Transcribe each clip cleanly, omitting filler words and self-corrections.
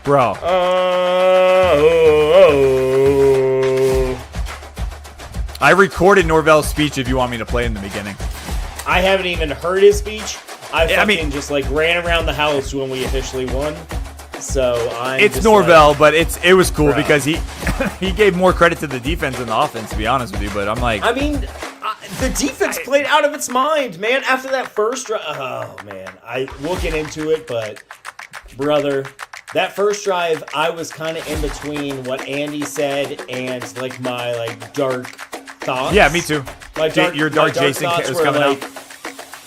Bro. I recorded Norvell's speech if you want me to play in the beginning. I haven't even heard his speech. I mean, just like ran around the house when we officially won. So it's Norvell, but it was cool because he he gave more credit to the defense than the offense, to be honest with you. But I'm like, I mean, the defense played out of its mind, man. After that first drive, oh man, we'll get into it, but brother, that first drive, I was kind of in between what Andy said and like my dark thoughts. Yeah, me too. Your dark Jason was coming out.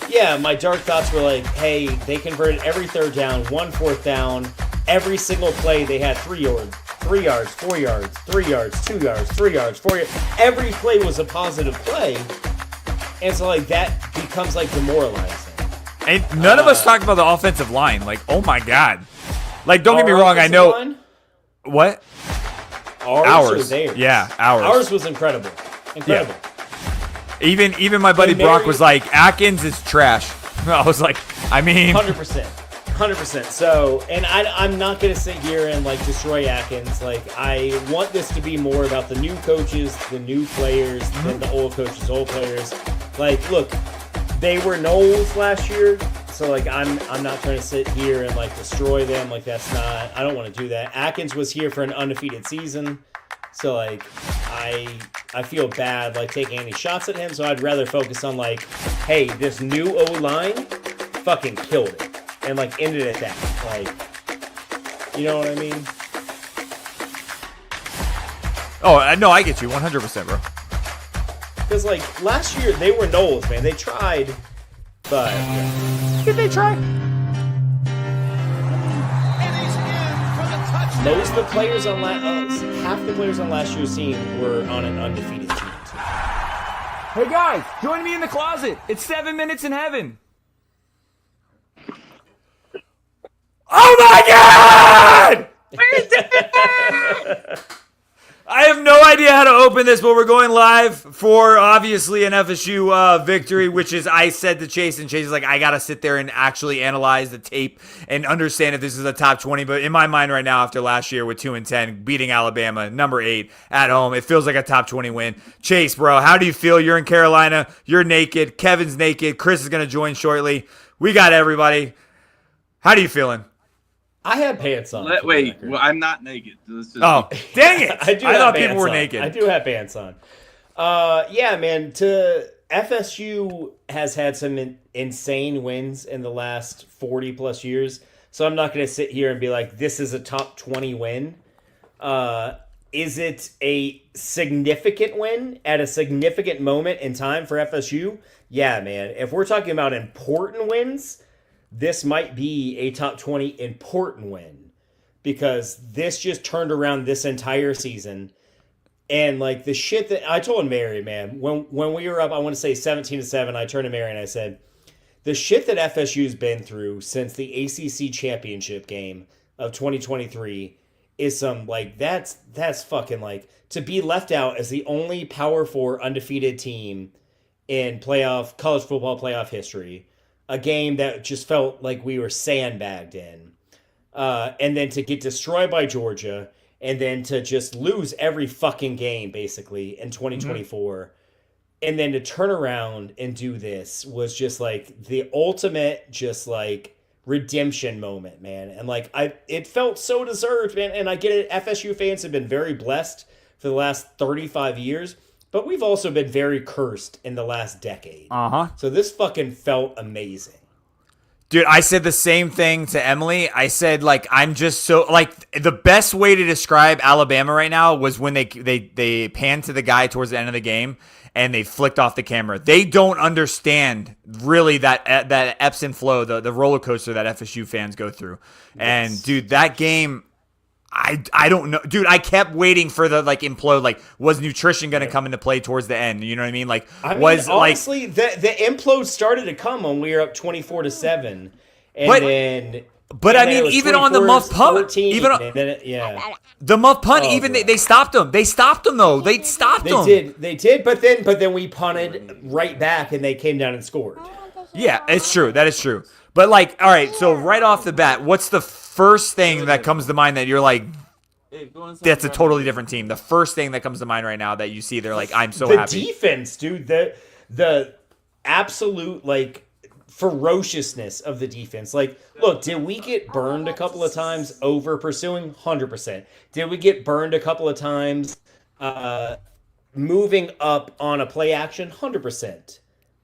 Yeah, my dark thoughts were like, hey, they converted every third down, 1 4th down. Every single play, they had 3 yards, 4 yards, 3 yards, 2 yards, 3 yards, 4 yards. Every play was a positive play. And so, that becomes, demoralizing. And none of us talked about the offensive line. Oh, my God. Don't get me wrong, I know. Line? What? Ours. Theirs? Yeah, ours. Ours was incredible. Incredible. Yeah. Even my buddy Brock was like, Atkins is trash. I was like, I mean. 100%. 100%. So, and I'm not going to sit here and destroy Atkins. I want this to be more about the new coaches, the new players, than the old coaches, old players. Look, they were Knowles last year, so I'm not trying to sit here and destroy them. That's not. I don't want to do that. Atkins was here for an undefeated season, so I feel bad taking any shots at him. So I'd rather focus on hey, this new O line fucking killed it. And ended at that, you know what I mean? Oh no, I get you 100%, bro. Because last year they were Knowles, man. They tried, but did they try? Most of the players on half the players on last year's team were on an undefeated team. Hey guys, join me in the closet. It's 7 minutes in heaven. Oh my God! I have no idea how to open this, but we're going live for obviously an FSU victory, which is I said to Chase, and Chase is like, I got to sit there and actually analyze the tape and understand if this is a top 20. But in my mind right now, after last year with 2-10, beating Alabama, number 8 at home, it feels like a top 20 win. Chase, bro, how do you feel? You're in Carolina. You're naked. Kevin's naked. Chris is going to join shortly. We got everybody. How are you feeling? I have pants on. Wait, I'm not naked. Oh, dang it! I thought people were naked. I do have pants on. Yeah, man. FSU has had some insane wins in the last 40 plus years. So I'm not going to sit here and be like, this is a top 20 win. Is it a significant win at a significant moment in time for FSU? Yeah, man. If we're talking about important wins, this might be a top 20 important win because this just turned around this entire season. And the shit that I told Mary, man, when we were up, I want to say 17-7, I turned to Mary and I said, the shit that FSU's been through since the ACC championship game of 2023 is some that's fucking to be left out as the only Power 4 undefeated team in college football playoff history. A game that just felt like we were sandbagged in. And then to get destroyed by Georgia, and then to just lose every fucking game, basically, in 2024. And then to turn around and do this was just the ultimate redemption moment, man. And it felt so deserved, man. And I get it, FSU fans have been very blessed for the last 35 years. But we've also been very cursed in the last decade. So this fucking felt amazing. Dude, I said the same thing to Emily. I said, I'm just so, the best way to describe Alabama right now was when they panned to the guy towards the end of the game and they flicked off the camera. They don't understand really that ebbs and flow, the roller coaster that FSU fans go through. Yes. And, dude, that game... I don't know. Dude, I kept waiting for the implode. Was nutrition going to come into play towards the end? You know what I mean? Honestly, the implode started to come when we were up 24-7. But I mean, even on the muff punt, the muff punt, they stopped them. They stopped them though. They stopped them. They did. But then we punted right back, and they came down and scored. Yeah, it's true. That is true. But like, all right, so right off the bat, what's the first thing that comes to mind that you're like, that's a totally different team? The first thing that comes to mind right now that you see, they're like, I'm so happy. The defense, dude. The absolute like ferociousness of the defense. Like, look, did we get burned a couple of times over pursuing? 100%. Did we get burned a couple of times moving up on a play action? 100%.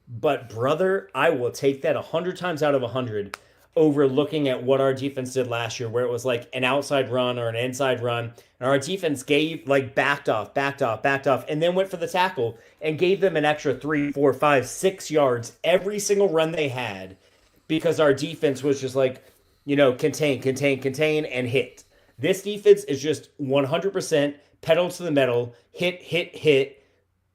But brother, I will take that 100 times out of 100 over looking at what our defense did last year, where it was like an outside run or an inside run, and our defense backed off, and then went for the tackle and gave them an extra 3, 4, 5, 6 yards every single run they had, because our defense was just like, contain, and hit. This defense is just 100% pedal to the metal, hit,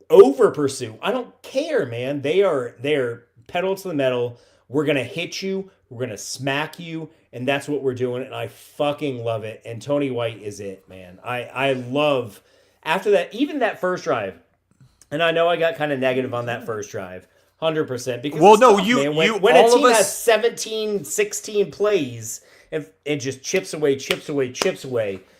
over pursue. I don't care, man. They're pedal to the metal. We're gonna hit you. We're gonna smack you, and that's what we're doing. And I fucking love it. And Tony White is it, man. I love after that, even that first drive. And I know I got kind of negative on that first drive, 100%. Because when a team has 17, 16 plays and just chips away,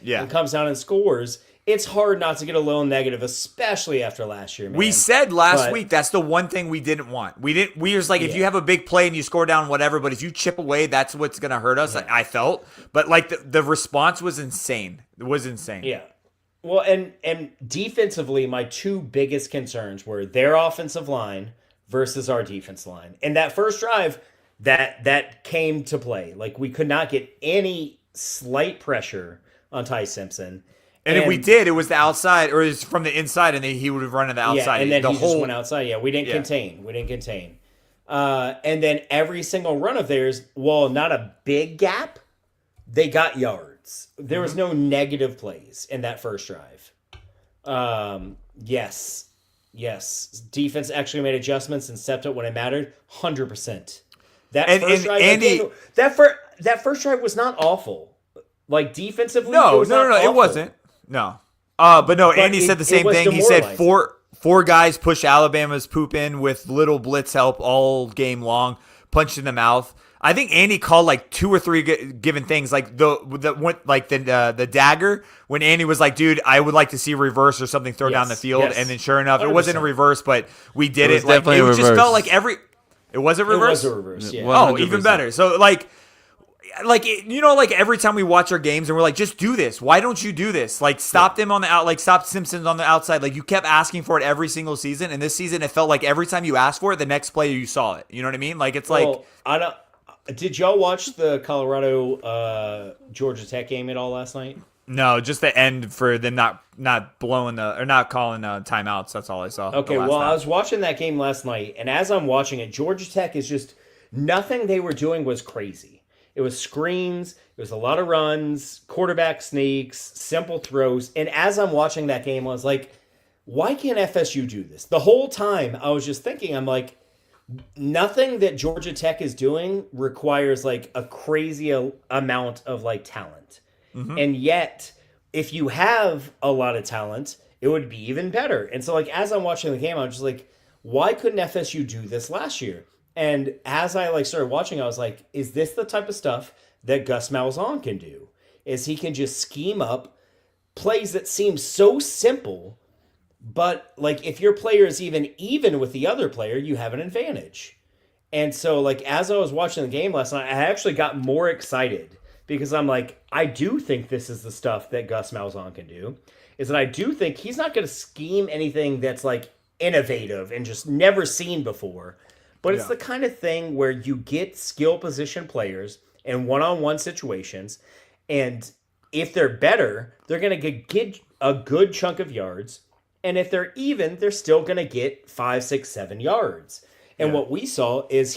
and comes down and scores, it's hard not to get a little negative, especially after last year, man. We said last week that's the one thing we didn't want. We was like, if you have a big play and you score down, whatever, but if you chip away, that's what's going to hurt us. Yeah. I felt. But like the response was insane. It was insane. Yeah. Well, and defensively, my two biggest concerns were their offensive line versus our defense line. And that first drive, that came to play. Like, we could not get any slight pressure on Ty Simpson. And if we did, it was the outside, or it was from the inside, and he would have run to the outside. Yeah, and then just went outside. Yeah, we didn't contain. And then every single run of theirs, while not a big gap, they got yards. There was no negative plays in that first drive. Yes. Defense actually made adjustments and stepped up when it mattered. 100%. That first drive was not awful. Like, defensively, no, it wasn't. No. But Andy said the same thing. He said four guys pushed Alabama's poop in with little blitz help all game long, punched in the mouth. I think Andy called like 2 or 3 given things, like the dagger, when Andy was like, "Dude, I would like to see a reverse or something throw down the field," and then sure enough, 100%. It wasn't a reverse, but we did it. Like, it just felt like it was a reverse. It was a reverse. Yeah. 100%. Oh, even better. So like every time we watch our games and we're like, just do this. Why don't you do this? Like, stop them on the out, like stop Simpsons on the outside. Like, you kept asking for it every single season, and this season it felt like every time you asked for it, the next play you saw it. You know what I mean? Like, it's I don't. Did y'all watch the Colorado Georgia Tech game at all last night? No, just the end for them not blowing not calling timeouts. That's all I saw. Okay, well, I was watching that game last night, and as I'm watching it, Georgia Tech is just nothing they were doing was crazy. It was screens, it was a lot of runs, quarterback sneaks, simple throws. And as I'm watching that game, I was like, why can't FSU do this? The whole time I was just thinking, I'm like, nothing that Georgia Tech is doing requires like a crazy amount of like talent. Mm-hmm. And yet, if you have a lot of talent, it would be even better. And so like, as I'm watching the game, I was just like, why couldn't FSU do this last year? And as I like started watching, I was like, is this the type of stuff that Gus Malzahn can do? Is he can just scheme up plays that seem so simple, but like if your player is even with the other player, you have an advantage. And so like as I was watching the game last night, I actually got more excited because I'm like, I do think this is the stuff that Gus Malzahn can do. Is that I do think he's not going to scheme anything that's like innovative and just never seen before. But it's the kind of thing where you get skill position players in one-on-one situations, and if they're better, they're going to get a good chunk of yards, and if they're even, they're still going to get 5, 6, 7 yards. And what we saw is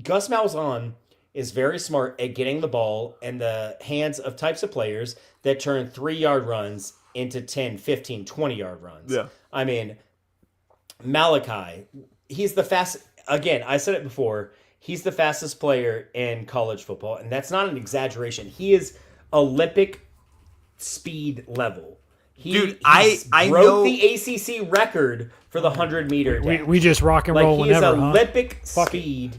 Gus Malzahn is very smart at getting the ball in the hands of types of players that turn 3-yard runs into 10, 15, 20-yard runs. Yeah. I mean, Malachi, he's the fastest. Again, I said it before, he's the fastest player in college football, and that's not an exaggeration. He is Olympic speed level. Dude, I broke the ACC record for the 100-meter dash. We just rock and roll like, whenever, Olympic speed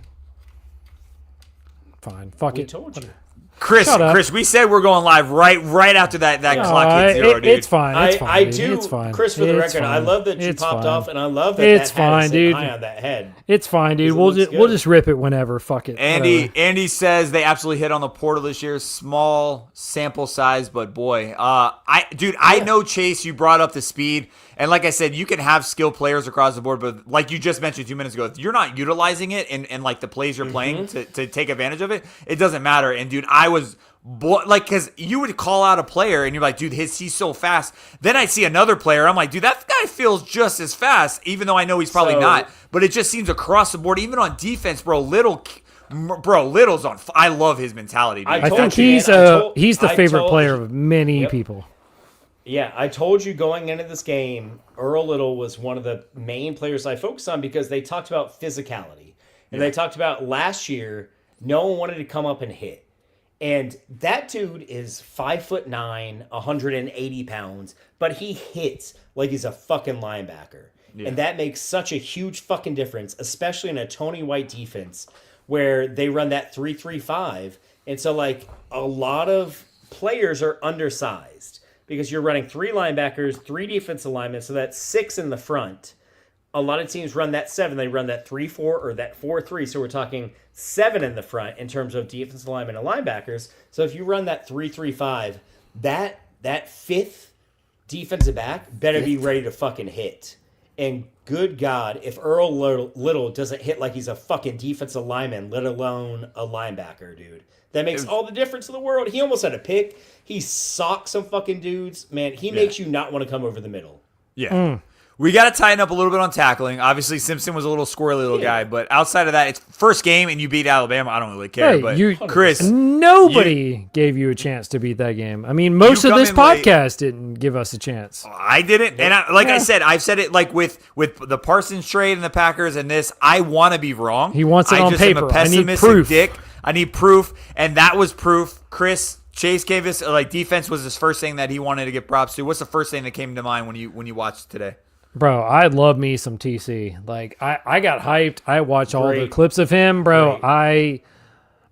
Fine. Fuck We it. told you. Chris, we said we're going live right after that clock hit 0, dude. It's fine. It's fine. I dude. do, It's fine. Chris, for the It's record, fine. I love that you It's popped fine. off, and I love that It's that hat fine, is sitting dude. high on that head. It's fine, dude. It looks We'll good. just rip it whenever. Fuck it. Whatever. Andy says they absolutely hit on the portal this year. Small sample size, but boy, I know, Chase, you brought up the speed, and like I said, you can have skilled players across the board, but like you just mentioned 2 minutes ago, if you're not utilizing it and like the plays you're playing to take advantage of it, it doesn't matter. And dude, I was because you would call out a player and you're like, dude, he's so fast. Then I see another player, I'm like, dude, that guy feels just as fast, even though I know he's probably not. But it just seems across the board, even on defense, Little's on. I love his mentality. Dude. I think he's the favorite player of many people. Yeah, I told you going into this game, Earl Little was one of the main players I focused on because they talked about physicality. And they talked about last year, no one wanted to come up and hit. And that dude is 5'9", 180 pounds, but he hits like he's a fucking linebacker. Yeah. And that makes such a huge fucking difference, especially in a Tony White defense where they run that 3-3-5. And so, like, a lot of players are undersized because you're running 3 linebackers, 3 defensive linemen, so that's 6 in the front. A lot of teams run that 7. They run that 3-4 or that 4-3. So we're talking 7 in the front in terms of defensive linemen and linebackers. So if you run that 3-3-5, that 5th defensive back better be ready to fucking hit. And good God, if Earl Little doesn't hit like he's a fucking defensive lineman, let alone a linebacker, dude. That makes all the difference in the world. He almost had a pick. He socked some fucking dudes. Man, he makes you not want to come over the middle. Yeah. We got to tighten up a little bit on tackling. Obviously, Simpson was a little squirrely little guy, but outside of that, it's first game and you beat Alabama. I don't really care. Hey, but Chris, nobody gave you a chance to beat that game. I mean, most of this podcast didn't give us a chance. I didn't, and I said, I've said it like with the Parsons trade and the Packers and this. I want to be wrong. He wants it on paper. Am a pessimistic dick. I need proof, and that was proof. Chase gave us defense was his first thing that he wanted to give props to. What's the first thing that came to mind when you watched today? Bro, I love me some TC. Like, I got hyped. I watched all the clips of him, bro. I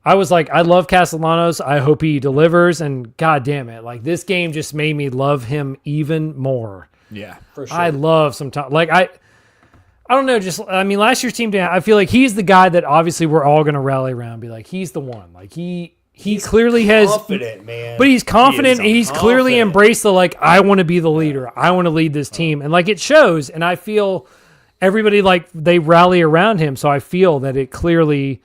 was like, I love Castellanos. I hope he delivers. And god damn it, like this game just made me love him even more. Yeah, for sure. I love some time. Like I don't know. Last year's team, I feel like he's the guy that obviously we're all gonna rally around. And be like, he's the one. Like he's clearly confident, man. But he's confident. He's clearly embraced the I want to be the leader. I want to lead this team, and it shows. And I feel everybody they rally around him. So I feel that it clearly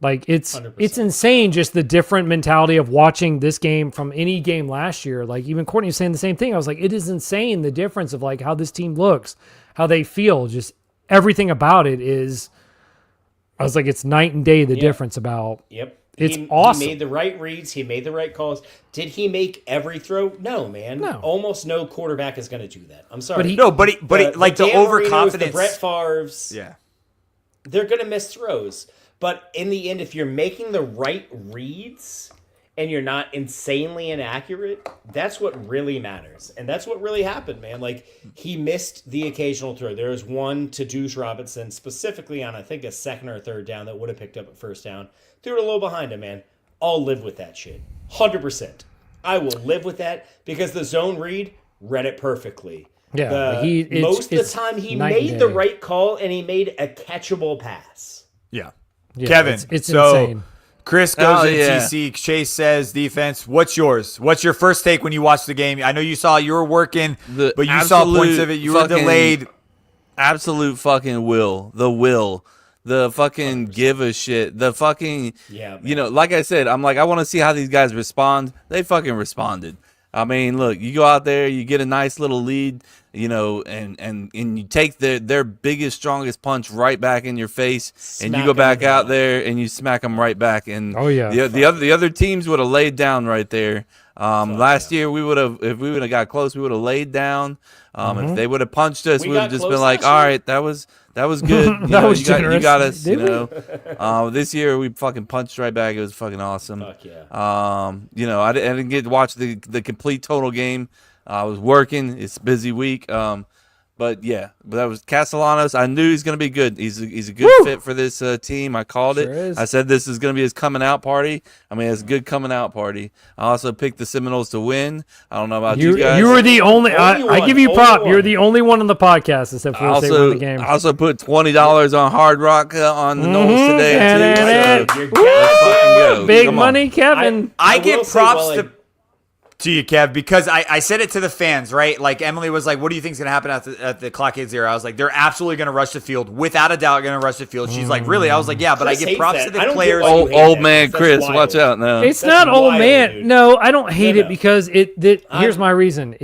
it's 100%. It's insane just the different mentality of watching this game from any game last year. Like even Courtney was saying the same thing. I was like, it is insane the difference of how this team looks, how they feel, just everything about it is. I was like, it's night and day the difference about. Yep. It's awesome. He made the right reads. He made the right calls. Did he make every throw? No, man. No. Almost no quarterback is going to do that. I'm sorry. But the overconfidence. The Brett Favre's. Yeah. They're going to miss throws. But in the end, if you're making the right reads and you're not insanely inaccurate, that's what really matters. And that's what really happened, man. He missed the occasional throw. There was one to Deuce Robinson, specifically on, I think, a second or third down that would have picked up a first down. Threw it a little behind him, man. I'll live with that shit. 100%. I will live with that because the zone read read it perfectly. Yeah. Most of the time, he made the right call and he made a catchable pass. Yeah. Kevin, it's insane. Chris goes in TC. Chase says defense. What's yours? What's your first take when you watched the game? I know you were working, but you saw points of it. You were delayed. Absolute fucking will. The fucking 100%. Give a shit. The fucking, like I said, I'm like, I want to see how these guys respond. They fucking responded. I mean, look, you go out there, you get a nice little lead, and you take their biggest, strongest punch right back in your face, and you go back out there and you smack them right back. And the other teams would have laid down right there. Last year, if we would have got close, we would have laid down. If they would have punched us, we would have just been like, all right, that was good. You got us. This year we fucking punched right back. It was fucking awesome. Fuck yeah. I didn't get to watch the complete total game. I was working. It's a busy week. But yeah, but that was Castellanos. I knew he's going to be good. He's a good fit for this team. I called it. Is. I said this is going to be his coming out party. I mean, it's a good coming out party. I also picked the Seminoles to win. I don't know about you guys. You were the only. I give you prop. You're the only one on the podcast that said Florida State won the game. I also put $20 on Hard Rock on the Knowles today too. Big money, Kevin. I give props to you, Kev, because I said it to the fans, right? Like, Emily was like, what do you think is going to happen at the clock hit 0? I was like, they're absolutely going to rush the field. Without a doubt, going to rush the field. She's like, really? I was like, yeah, but I give props to the players. Old man Chris, watch out now. It's not old man. Dude. No, I don't hate it because here's my reason.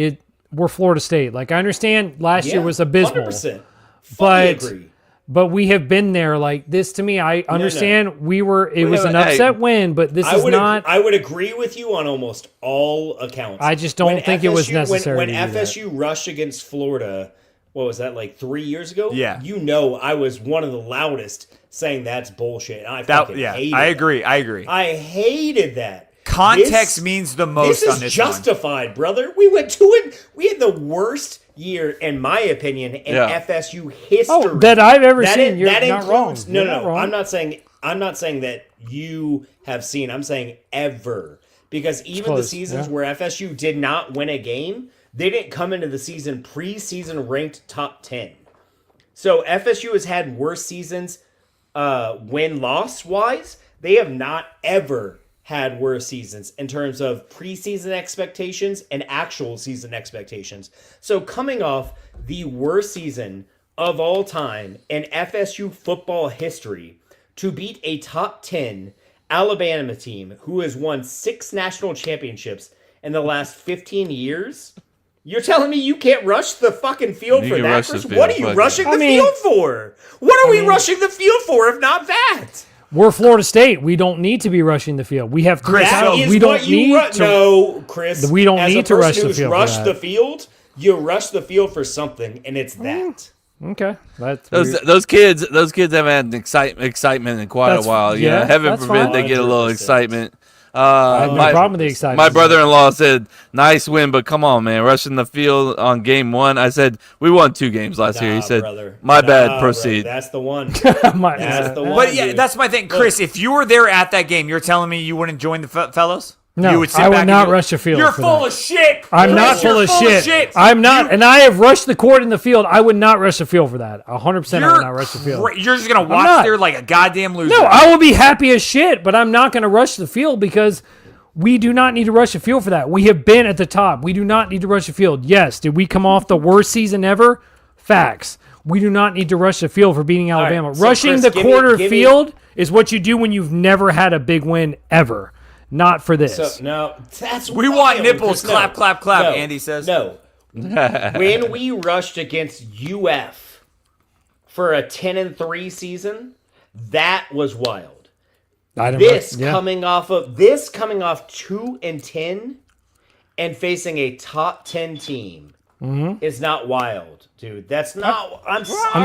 We're Florida State. Like, I understand last year was abysmal. 100%. But we have been there. Like, this to me, I understand it was an upset win, but this is not. I would agree with you on almost all accounts. I just don't think it was necessary. When FSU rushed against Florida, what was that, like 3 years ago? Yeah. I was one of the loudest saying that's bullshit. I hated I agree. I hated that. Context means the most on this. This is justified, brother. We went to it. We had the worst year, in my opinion, in FSU history that I've ever seen. You're not wrong. No. I'm not saying that you have seen. I'm saying ever, because even the seasons where FSU did not win a game, they didn't come into the season preseason ranked top 10. So FSU has had worse seasons, win-loss wise. They have not ever had worse seasons in terms of preseason expectations and actual season expectations. So coming off the worst season of all time in FSU football history, to beat a top 10 Alabama team who has won 6 national championships in the last 15 years, you're telling me you can't rush the fucking field for that, Chris? What are you rushing the field for? What are we rushing the field for if not that? We're Florida State. We don't need to be rushing the field. We have Chris. We don't need to. No, Chris. We don't need to rush the field. You rush the field for something, and it's that. Okay, those kids haven't had excitement in quite a while. Yeah, heaven forbid they get a little excitement. I have no problem with the excitement. My brother-in-law said, "Nice win, but come on, man, rushing the field on game 1." I said, "We won 2 games last year." He said, "My bad, proceed." Brother. That's the one. That's the one. But yeah, that's my thing, Chris. If you were there at that game, you're telling me you wouldn't join the fellows? No, you would sit I back would not rush the field. You're full of shit. I'm not full of shit. I'm not, and I have rushed the court in the field. I would not rush the field for that. 100%, I would not rush the field. You're just gonna watch there like a goddamn loser. No, I will be happy as shit, but I'm not gonna rush the field because we do not need to rush the field for that. We have been at the top. We do not need to rush the field. Yes, did we come off the worst season ever? Facts. We do not need to rush the field for beating Alabama. Right, so rushing the quarter field is what you do when you've never had a big win ever. Not for this. So, no, that's we want nipples. Clap, clap, clap. No, Andy says no. When we rushed against UF for a 10-3 season, that was wild. Coming off 2-10 and facing a top 10 team is not wild, dude. That's not. I'm sorry. I'm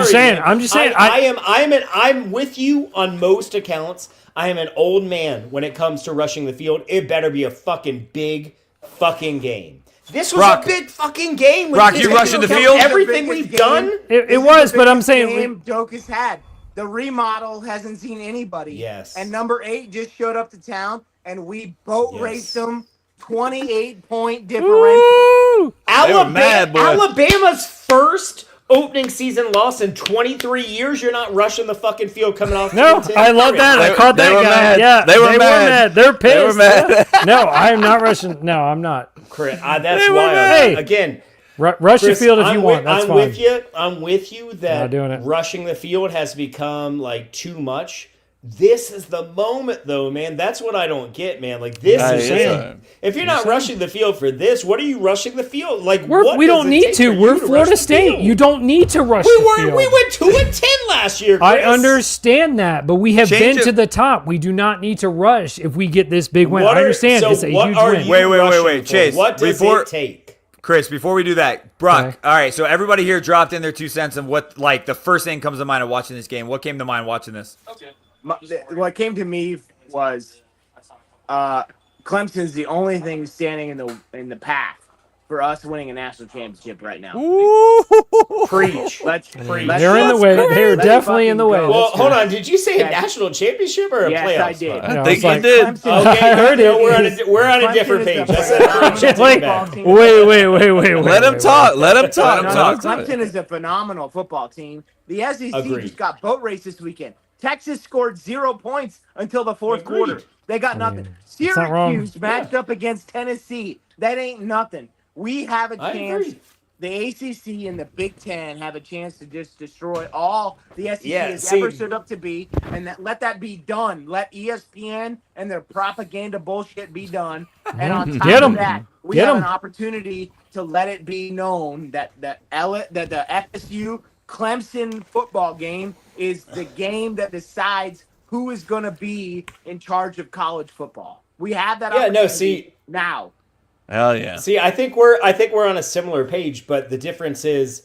just saying. I'm with you on most accounts. I am an old man when it comes to rushing the field. It better be a fucking big fucking game. This was a big fucking game. Brock, you rushing the field? Everything we've done? It was, but I'm saying... Doak has had. The remodel hasn't seen anybody. Yes. And number 8 just showed up to town, and we boat raced them 28-point differential. Alabama's first opening season loss in 23 years. You're not rushing the fucking field coming off. No, I love that. I caught that guy. Mad. Yeah, they were mad. They're pissed. They were mad. No, I am not rushing. No, I'm not. That's wild. Hey, again, rush the field if you want. That's fine. I'm with you that rushing the field has become like too much. This is the moment, though, man. That's what I don't get, man. Like, this is it. If you're not rushing the field for this, what are you rushing the field? Like, we don't need to. We're Florida State. You don't need to rush the field. We went 2-10 last year, Chris. I understand that, but we have been to the top. We do not need to rush if we get this big win. I understand it's a huge win. Wait. Chase, what does it take? Chris, before we do that, Brock, all right, so everybody here dropped in their 2 cents of what, like, the first thing comes to mind of watching this game. What came to mind watching this? Okay. What came to me was Clemson's the only thing standing in the path for us winning a national championship right now. Preach. Let's They're in the way. They're definitely in the way. Well, hold on. Did you say a national championship or a Yes, playoff I did. spot? Yeah, I I think was you like, did. Clemson, Okay, I heard no, it. we're on a Clemson different is page. the I said preach. I take Like, it back. wait. Let him talk. Let him talk. No, Let him talk. Clemson is a phenomenal football team. The SEC Agreed. just got boat race this weekend. Texas scored 0 points until the fourth Agreed. quarter. They got nothing. it's not wrong. Syracuse matched up against Tennessee. That ain't nothing. We have a I chance. agree. The ACC and the Big Ten have a chance to just destroy all the SEC Yeah, has see- ever stood up to be, and let that be done. Let ESPN and their propaganda bullshit be done. And on top Get 'em. of that, we Get have 'em. an opportunity to let it be known that the FSU Clemson football game is the game that decides who is going to be in charge of college football. We have that Yeah, opportunity no, see- now. Hell yeah. See, I think we're on a similar page, but the difference is,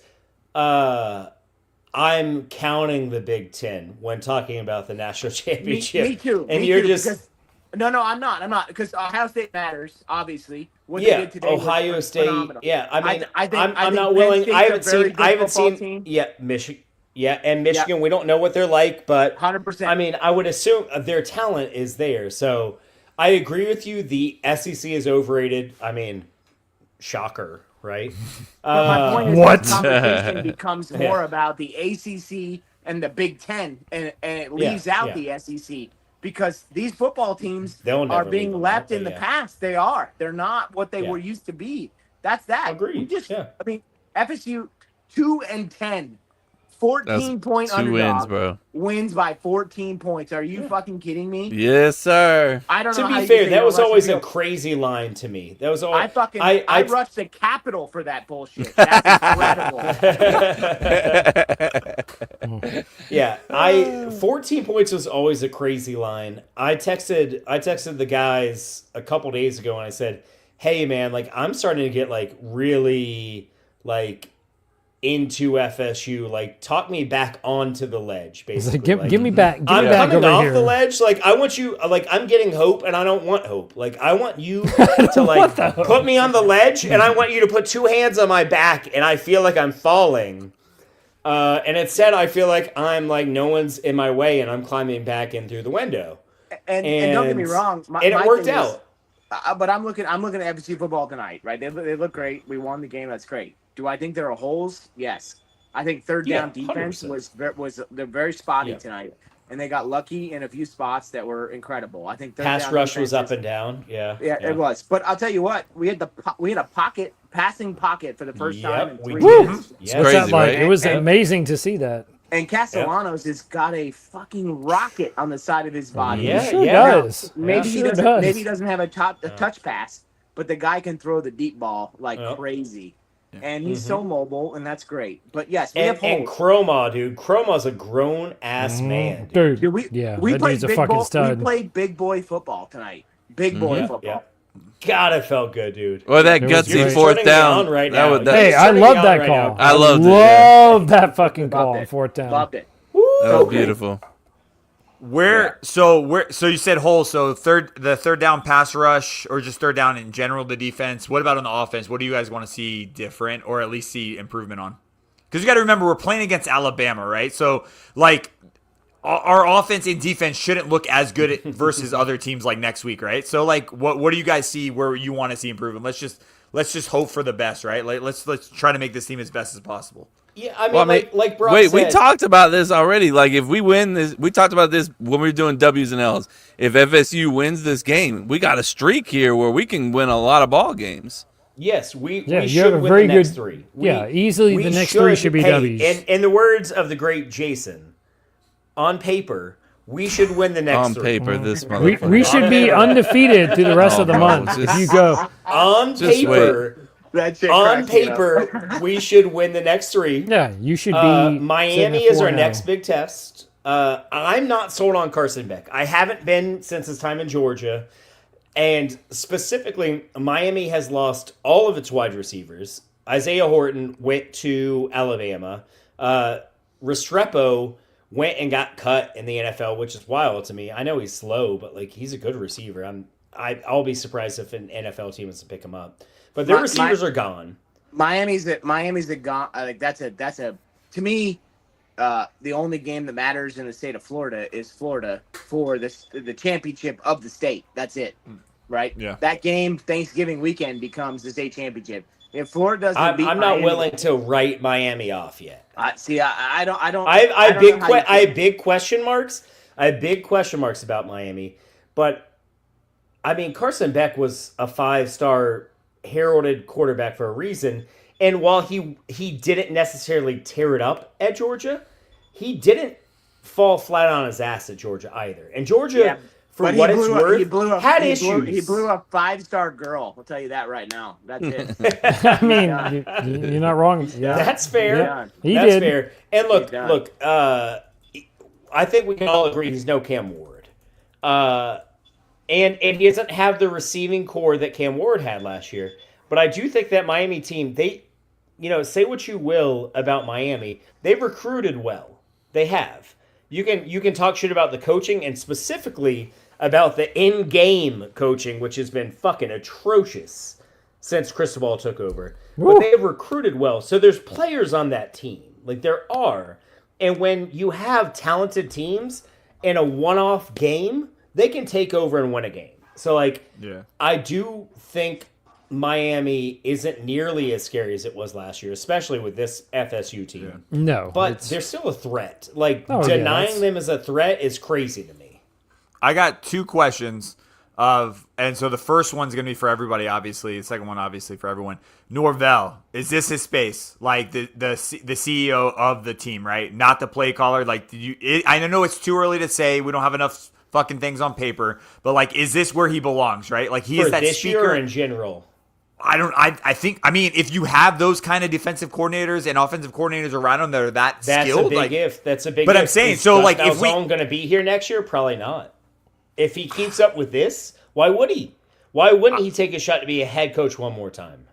I'm counting the Big Ten when talking about the national championship. Me too. And me you're too, just because, no, I'm not because Ohio State matters. Obviously, what they yeah, did today Ohio was State. phenomenal. Yeah, I mean, I think I'm not Penn willing. State's I a haven't very seen. good I haven't football seen. team. Yeah, Michigan. Yeah, and Michigan. We don't know what they're like, but 100%. I mean, I would assume their talent is there. So I agree with you. The SEC is overrated. I mean, shocker, right? But my point is, What? the conversation becomes more about the ACC and the Big Ten, and it leaves out the SEC because these football teams They'll never are being leave them left out, in the but yeah. past. They are. They're not what they Yeah. were used to be. That's that. Agreed. Yeah. I mean, FSU 2-10, 14-point Two underdog wins, bro. wins by 14 points. Are you fucking kidding me? Yes, sir. I don't know. To how be you fair, say that you was don't rush always the a field. crazy line to me. That was always I rushed the Capitol for that bullshit. That's incredible. Yeah, 14 points was always a crazy line. I texted the guys a couple days ago and I said, "Hey man, like I'm starting to get like really like into FSU. Like talk me back onto the ledge, basically. Give me back. Give I'm me back coming over off here. the ledge. Like I want you. Like I'm getting hope, and I don't want hope. Like I want you to like put me on the ledge, and I want you to put two hands on my back, and I feel like I'm falling. And instead, I feel like I'm like no one's in my way, and I'm climbing back in through the window. And don't get me wrong, and it worked thing is, out. but I'm looking at FSU football tonight, right? They look great. We won the game. That's great. Do I think there are holes? Yes. I think third down defense 100%. was they're very spotty Yeah. tonight, and they got lucky in a few spots that were incredible. I think third Pass down rush was defense up and down. Yeah, it was. But I'll tell you what, we had a passing pocket for the first time in Yep, we 3 did. years. Yes. What's that Crazy, like? right? It was Yep. amazing to see that. And Castellanos has got a fucking rocket on the side of his body. Yeah, He sure yeah. does. Maybe He he sure doesn't. does. Maybe he doesn't have a touch pass, but the guy can throw the deep ball like Yep. crazy, and he's so mobile, and that's great. But yes, we And have holes. Chroma, dude. Chroma's a grown ass man. Dude, Dude, we that played dude's a big fucking boy, stud. We played big boy football tonight. Big boy football. Yeah. God, it felt good, dude. Or that It was gutsy great. fourth Shutting me down. on right that now. would, that, Hey, He's I turning love me on that right call. now. I loved it, yeah. Love that fucking call Loved on it. fourth down. Loved it. that was beautiful. So you said whole. So the third down pass rush, or just third down in general, the defense. What about on the offense? What do you guys want to see different, or at least see improvement on? Because you got to remember we're playing against Alabama, right? So like our offense and defense shouldn't look as good versus other teams like next week, right? So like what do you guys see where you want to see improvement? Let's just hope for the best, right? Like let's try to make this team as best as possible. Yeah, I mean, like Brock wait, we said, talked about this already. Like, if we win this, we talked about this when we were doing W's and L's. If FSU wins this game, we got a streak here where we can win a lot of ball games. Yes, we Yeah, you should have a win very the next good- three. yeah, easily the next three should be W's. In the words of the great Jason, on paper, we should win the next On three. paper, this We motherfucker. should be undefeated through the rest Oh, of the bro, month. just- If you go, On Just paper, That shit on cracks me up. paper, we should win the next three. yeah, you should be. Miami sitting at is our 4-0. next big test. I'm not sold on Carson Beck. I haven't been since his time in Georgia. And specifically, Miami has lost all of its wide receivers. Isaiah Horton went to Alabama. Restrepo went and got cut in the NFL, which is wild to me. I know he's slow, but like he's a good receiver. I'll be surprised if an NFL team is to pick him up. But their receivers are gone. Miami's a gone. Like that's a to me. The only game that matters in the state of Florida is Florida for the championship of the state. That's it, right? Yeah. That game Thanksgiving weekend becomes the state championship. If Florida doesn't beat I'm Miami, not willing to write Miami off yet. I don't. I have big question marks. I have big question marks about Miami, but I mean Carson Beck was a 5-star heralded quarterback for a reason. And while he didn't necessarily tear it up at Georgia, he didn't fall flat on his ass at Georgia either. And Georgia, for what it's worth, had issues. He blew a 5-star girl. I'll tell you that right now. That's it. I mean, you're not wrong. Yeah, that's fair. Yeah. That's fair. And look. I think we can all agree he's no Cam Ward. And he doesn't have the receiving core that Cam Ward had last year. But I do think that Miami team, say what you will about Miami, they've recruited well. They have. You can talk shit about the coaching and specifically about the in-game coaching, which has been fucking atrocious since Cristobal took over. Woo. But they have recruited well. So there's players on that team. Like there are. And when you have talented teams in a one-off game, they can take over and win a game. So I do think Miami isn't nearly as scary as it was last year, especially with this FSU team. Yeah. No. But they're still a threat. Denying them as a threat is crazy to me. I got 2 questions and so the first one's going to be for everybody, obviously. The second one, obviously, for everyone. Norvell, is this his space? Like the CEO of the team, right? Not the play caller. I know it's too early to say. We don't have enough fucking things on paper, but is this where he belongs, right? Like he is that this speaker year in general. I think if you have those kind of defensive coordinators and offensive coordinators around them that are that's skilled, a big if. That's a big but if. I'm saying, is so Gus if Malzahn going to be here next year? Probably not. If he keeps up with this, why would he? Why wouldn't he take a shot to be a head coach one more time?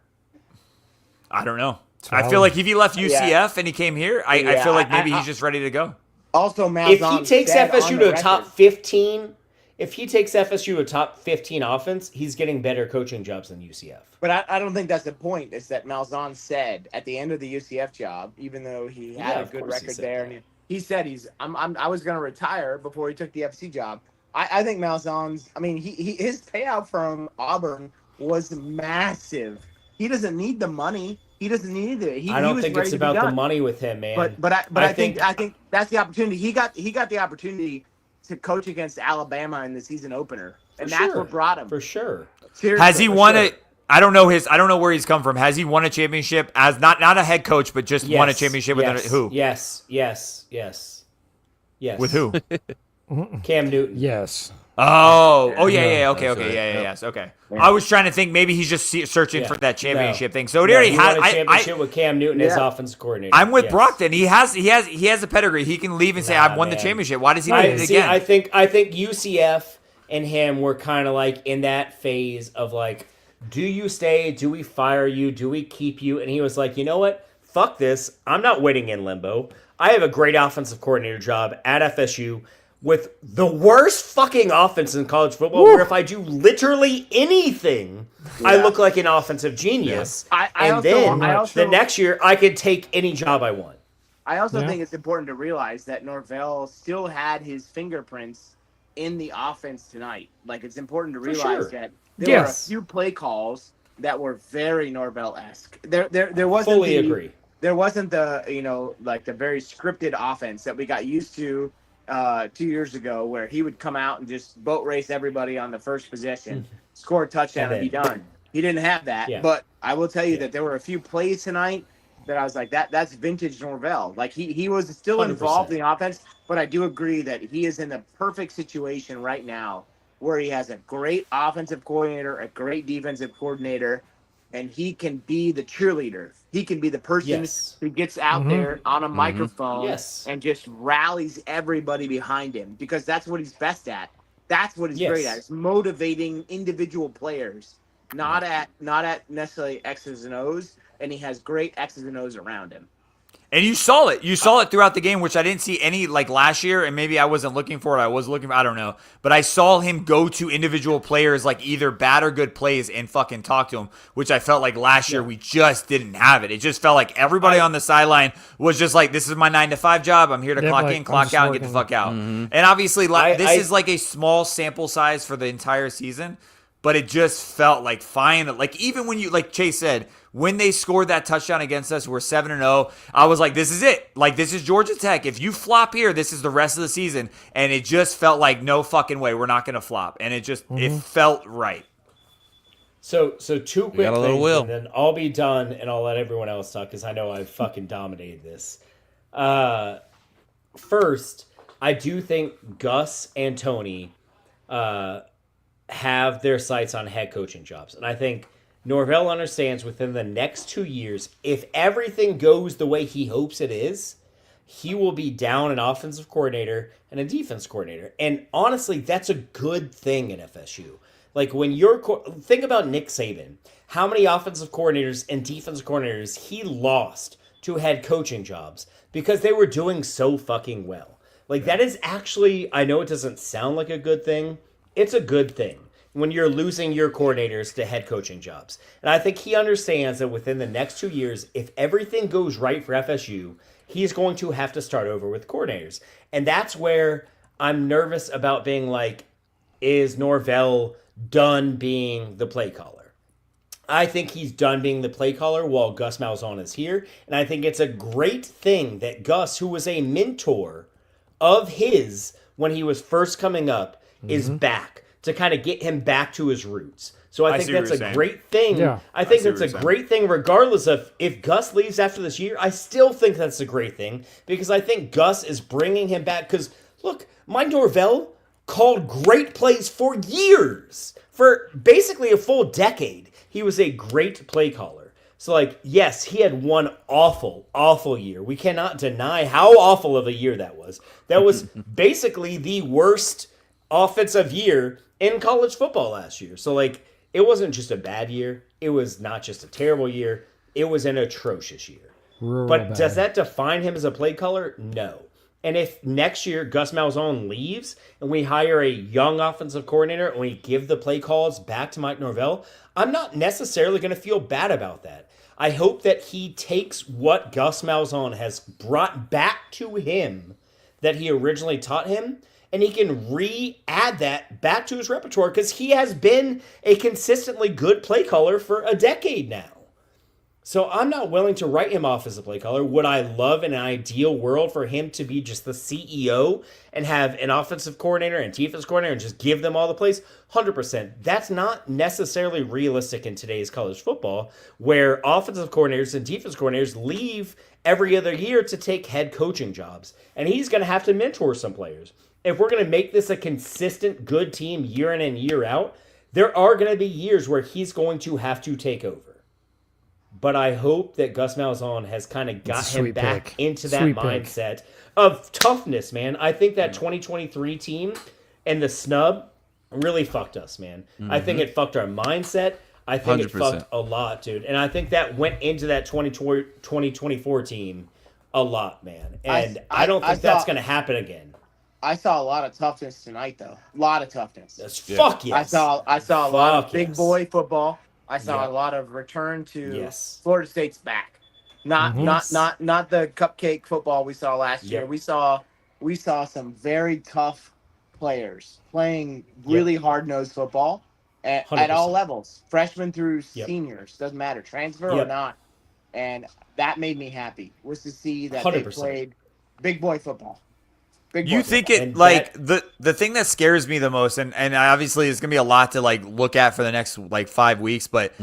I don't know. I feel like if he left UCF and he came here, I feel like maybe he's just ready to go. Also, Malzahn, if he takes FSU to a top 15, if he takes FSU to a top 15 offense, he's getting better coaching jobs than UCF. But I don't think that's the point. It's that Malzahn said at the end of the UCF job, even though he had a good record there, and he said I was going to retire before he took the FC job. I think Malzahn's. I mean, his payout from Auburn was massive. He doesn't need the money. He doesn't need it. I don't think it's about the money with him, man. But I think that's the opportunity. He got the opportunity to coach against Alabama in the season opener, and that's what brought him for sure. Seriously, has he won it? I don't know where he's come from. Has he won a championship as not a head coach, but just won a championship with who? Yes. With who? Cam Newton. Yes. Okay. Yes. Okay. Yeah. I was trying to think maybe he's just searching for that championship thing. So he already had a championship with Cam Newton as offensive coordinator. I'm with Brockton. He has a pedigree. He can leave and say I've won the championship. Why does he need it again? I think UCF and him were kind of in that phase of do you stay? Do we fire you? Do we keep you? And he was like, you know what? Fuck this. I'm not waiting in limbo. I have a great offensive coordinator job at FSU with the worst fucking offense in college football, where if I do literally anything, I look like an offensive genius. Yeah. The next year, I could take any job I want. I also think it's important to realize that Norvell still had his fingerprints in the offense tonight. It's important to realize that there were a few play calls that were very Norvell-esque. There wasn't fully agree. There wasn't the the very scripted offense that we got used to 2 years ago, where he would come out and just boat race everybody on the first possession, score a touchdown, and be done. He didn't have that, but I will tell you that there were a few plays tonight that I was like, that's vintage Norvell. He was still 100%. Involved in the offense, but I do agree that he is in the perfect situation right now where he has a great offensive coordinator, a great defensive coordinator, and he can be the cheerleader. He can be the person who gets out there on a microphone and just rallies everybody behind him, because that's what he's best at. That's what he's great at. It's motivating individual players, not at necessarily X's and O's, and he has great X's and O's around him. And you saw it. You saw it throughout the game, which I didn't see any like last year, and maybe I wasn't looking for it. I was looking for, I don't know. But I saw him go to individual players, like either bad or good plays, and fucking talk to them, which I felt like last year we just didn't have it. It just felt like everybody on the sideline was just like, this is my 9-to-5 job. I'm here to clock in, clock out, and get the fuck out. And obviously, this is like a small sample size for the entire season. But it just felt like fine. Like even when you, like Chase said, when they scored that touchdown against us, we're 7-0. I was like, this is it. Like, this is Georgia Tech. If you flop here, this is the rest of the season. And it just felt like no fucking way. We're not going to flop. And it just it felt right. So two quick things, and then I'll be done, and I'll let everyone else talk because I know I've fucking dominated this. First, I do think Gus and Tony have their sights on head coaching jobs. And I think Norvell understands within the next 2 years, if everything goes the way he hopes it is, he will be down an offensive coordinator and a defense coordinator. And honestly, that's a good thing at FSU. Like when you're think about Nick Saban, how many offensive coordinators and defensive coordinators he lost to head coaching jobs because they were doing so fucking well. Like that is actually, I know it doesn't sound like a good thing, it's a good thing when you're losing your coordinators to head coaching jobs. And I think he understands that within the next 2 years, if everything goes right for FSU, he's going to have to start over with coordinators. And that's where I'm nervous about being like, is Norvell done being the play caller? I think he's done being the play caller while Gus Malzahn is here. And I think it's a great thing that Gus, who was a mentor of his when he was first coming up, is back to kind of get him back to his roots. So I think that's a great thing. Yeah. I think that's a great thing regardless of if Gus leaves after this year. I still think that's a great thing because I think Gus is bringing him back because, look, Mike Norvell called great plays for years. For basically a full decade, he was a great play caller. So, like, yes, he had one awful, awful year. We cannot deny how awful of a year that was. That was basically the worst offensive year in college football last year. So, like, it wasn't just a bad year. It was not just a terrible year. It was an atrocious year. But does that define him as a play caller? No. And if next year Gus Malzahn leaves and we hire a young offensive coordinator and we give the play calls back to Mike Norvell, I'm not necessarily going to feel bad about that. I hope that he takes what Gus Malzahn has brought back to him that he originally taught him, and he can re-add that back to his repertoire because he has been a consistently good play caller for a decade now. So I'm not willing to write him off as a play caller. Would I love in an ideal world for him to be just the CEO and have an offensive coordinator and defense coordinator and just give them all the plays? 100%. That's not necessarily realistic in today's college football, where offensive coordinators and defense coordinators leave every other year to take head coaching jobs. And he's going to have to mentor some players. If we're going to make this a consistent good team year in and year out, there are going to be years where he's going to have to take over. But I hope that Gus Malzahn has kind of got him back into that mindset of toughness, man. I think that 2023 team and the snub really fucked us, man. I think it fucked our mindset. I think 100%. It fucked a lot, dude. And I think that went into that 2024 team a lot, man. And I don't think that's going to happen again. I saw a lot of toughness tonight, though. A lot of toughness. Fuck yes. I saw a lot of big boy football. I saw a lot of return to Florida State's back. Not the cupcake football we saw last year. We saw some very tough players playing really hard-nosed football at all levels. Freshmen through seniors, doesn't matter, transfer or not. And that made me happy, was to see that 100%. They played big boy football. You think it, like, the thing that scares me the most, and obviously it's going to be a lot to, like, look at for the next, like, 5 weeks, but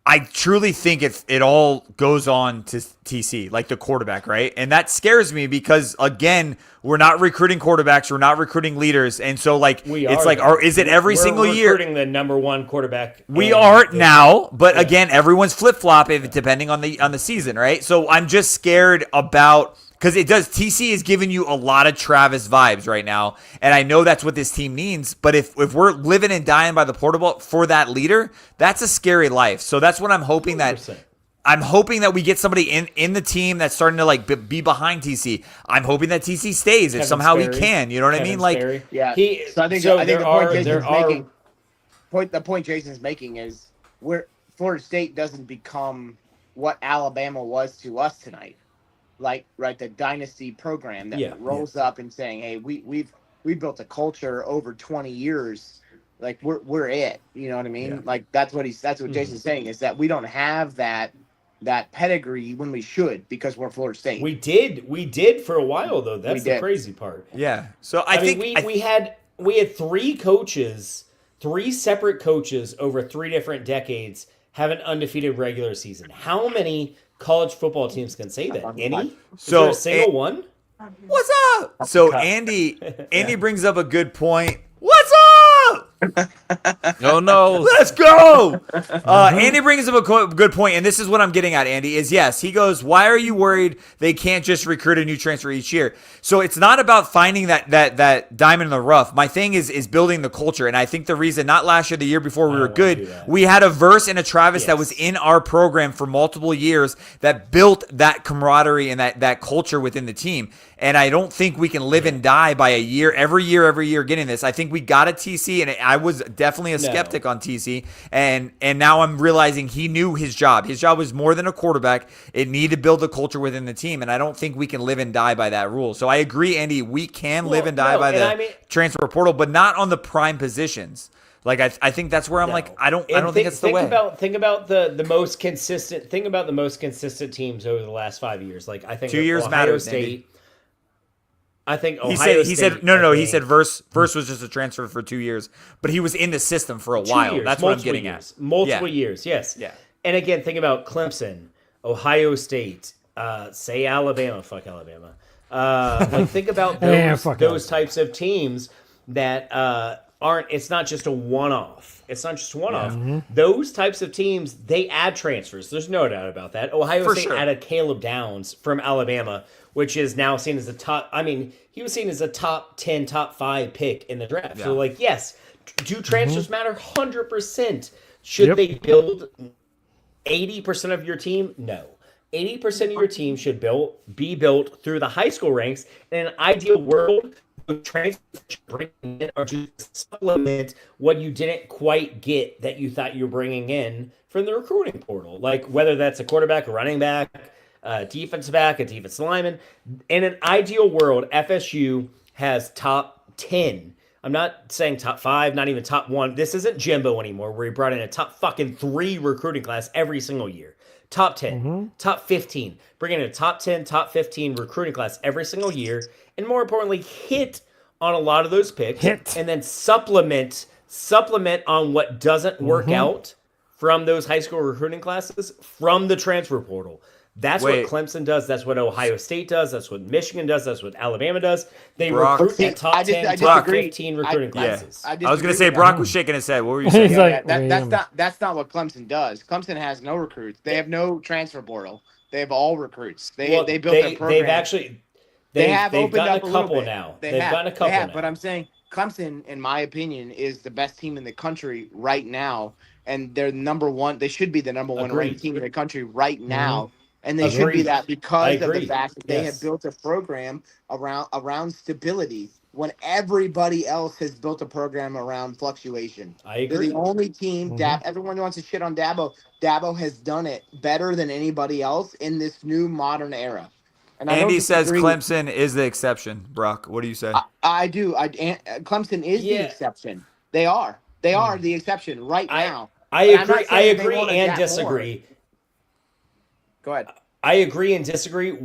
I truly think it all goes on to TC, like the quarterback, right? And that scares me because, again, we're not recruiting quarterbacks, we're not recruiting leaders, and so, like, is it every single year? We're recruiting the number one quarterback. We are now, but again, everyone's flip-flopping depending on the season, right? So I'm just scared about... Because it does. TC is giving you a lot of Travis vibes right now. And I know that's what this team needs. But if we're living and dying by the portable for that leader, that's a scary life. So that's what I'm hoping 100%. I'm hoping that we get somebody in the team that's starting to like be behind TC. I'm hoping that TC stays if Kevin somehow Sperry. he can. You know what I Kevin mean? Like, Sperry. Yeah. He, So I think there the are point Jason's there are making. The point Jason's making is Florida State doesn't become what Alabama was to us tonight, like the dynasty program that rolls up and saying, "Hey, we built a culture over 20 years, like we're it." You know what I mean? Yeah. Like that's what Jason's saying is that we don't have that pedigree when we should because we're Florida State. We did for a while though. That's the crazy part. Yeah. So I mean, think we had 3 coaches, 3 separate coaches over 3 different decades have an undefeated regular season. How many college football teams can say that? Any? Is there a single one? What's up? So Andy brings up a good point. What's up? Oh no, let's go. Andy brings up a good point, and this is what I'm getting at, Andy, is yes, he goes, why are you worried they can't just recruit a new transfer each year? So it's not about finding that diamond in the rough. My thing is building the culture, and I think the reason, not last year, the year before we were good, we had a Verse and a Travis that was in our program for multiple years that built that camaraderie and that culture within the team. And I don't think we can live and die by every year getting this. I think we got a TC, and I was definitely a skeptic on TC. And now I'm realizing he knew his job. His job was more than a quarterback. It needed to build the culture within the team. And I don't think we can live and die by that rule. So I agree, Andy, we can live and die by the transfer portal, but not on the prime positions. Like I think that's where I'm like, I don't think it's the way. Think about the most consistent. Think about the most consistent teams over the last 5 years. Like I think 2 years Ohio matters, State. Andy. I think Ohio State. He said Verse was just a transfer for 2 years, but he was in the system for a while. That's what I'm getting at. Multiple years, yes. Yeah. And again, think about Clemson, Ohio State, say Alabama. Fuck Alabama. Like think about those types of teams that aren't. It's not just a one-off. Those types of teams, they add transfers. There's no doubt about that. Ohio State added Caleb Downs from Alabama, which is now seen as he was seen as a top 10, top 5 pick in the draft. Yeah. So, like, yes, do transfers matter? 100%. Should they build 80% of your team? No. 80% of your team should be built through the high school ranks. In an ideal world, transfers bring in or just supplement what you didn't quite get that you thought you were bringing in from the recruiting portal. Like, whether that's a quarterback, a running back, defensive back, a defensive lineman. In an ideal world, FSU has top 10. I'm not saying top 5, not even top 1. This isn't Jimbo anymore, where he brought in a top fucking 3 recruiting class every single year. Top 10, top 15. Bringing in a top 10, top 15 recruiting class every single year. And more importantly, hit on a lot of those picks. And then supplement on what doesn't work out from those high school recruiting classes from the transfer portal. That's what Clemson does. That's what Ohio State does. That's what Michigan does. That's what Alabama does. They recruit at top 10, top 15 recruiting classes. I was going to say, Brock was shaking his head. What were you saying? That's not what Clemson does. Clemson has no recruits. They have no transfer portal. They have all recruits. They built their program. They've gotten a couple now. They've gotten a couple now. But I'm saying Clemson, in my opinion, is the best team in the country right now. And they're number one. They should be the number one ranked team in the country right now. And they should be that because of the fact that they have built a program around stability when everybody else has built a program around fluctuation. I agree. They're the only team. Everyone wants to shit on Dabo. Dabo has done it better than anybody else in this new modern era. And Andy says Clemson is the exception. Brock, what do you say? I do. Clemson is the exception. They are. They are the exception right now. I agree and disagree. More. Go ahead. I agree and disagree.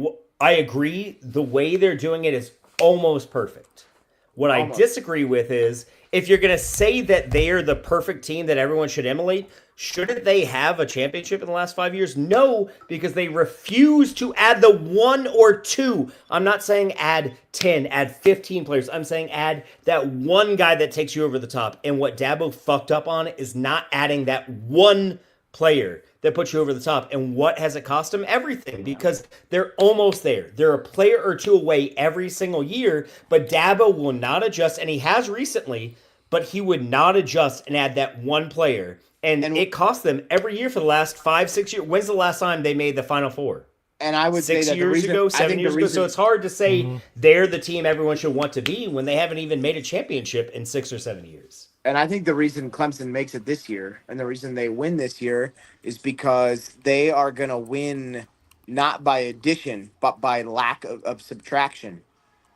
I agree the way they're doing it is almost perfect. What I disagree with is if you're going to say that they are the perfect team that everyone should emulate, shouldn't they have a championship in the last 5 years? No, because they refuse to add the 1 or 2. I'm not saying add 10, add 15 players. I'm saying add that one guy that takes you over the top. And what Dabo fucked up on is not adding that one player that puts you over the top. And what has it cost them? Everything, because they're almost there. They're a player or two away every single year, but Dabo will not adjust, and he has recently, but he would not adjust and add that one player And it cost them every year for the last 5-6 years. When's the last time they made the Final Four? And I would say that 6 years ago, 7 years ago. So it's hard to say they're the team everyone should want to be when they haven't even made a championship in 6 or 7 years. And I think the reason Clemson makes it this year and the reason they win this year is because they are going to win not by addition, but by lack of subtraction.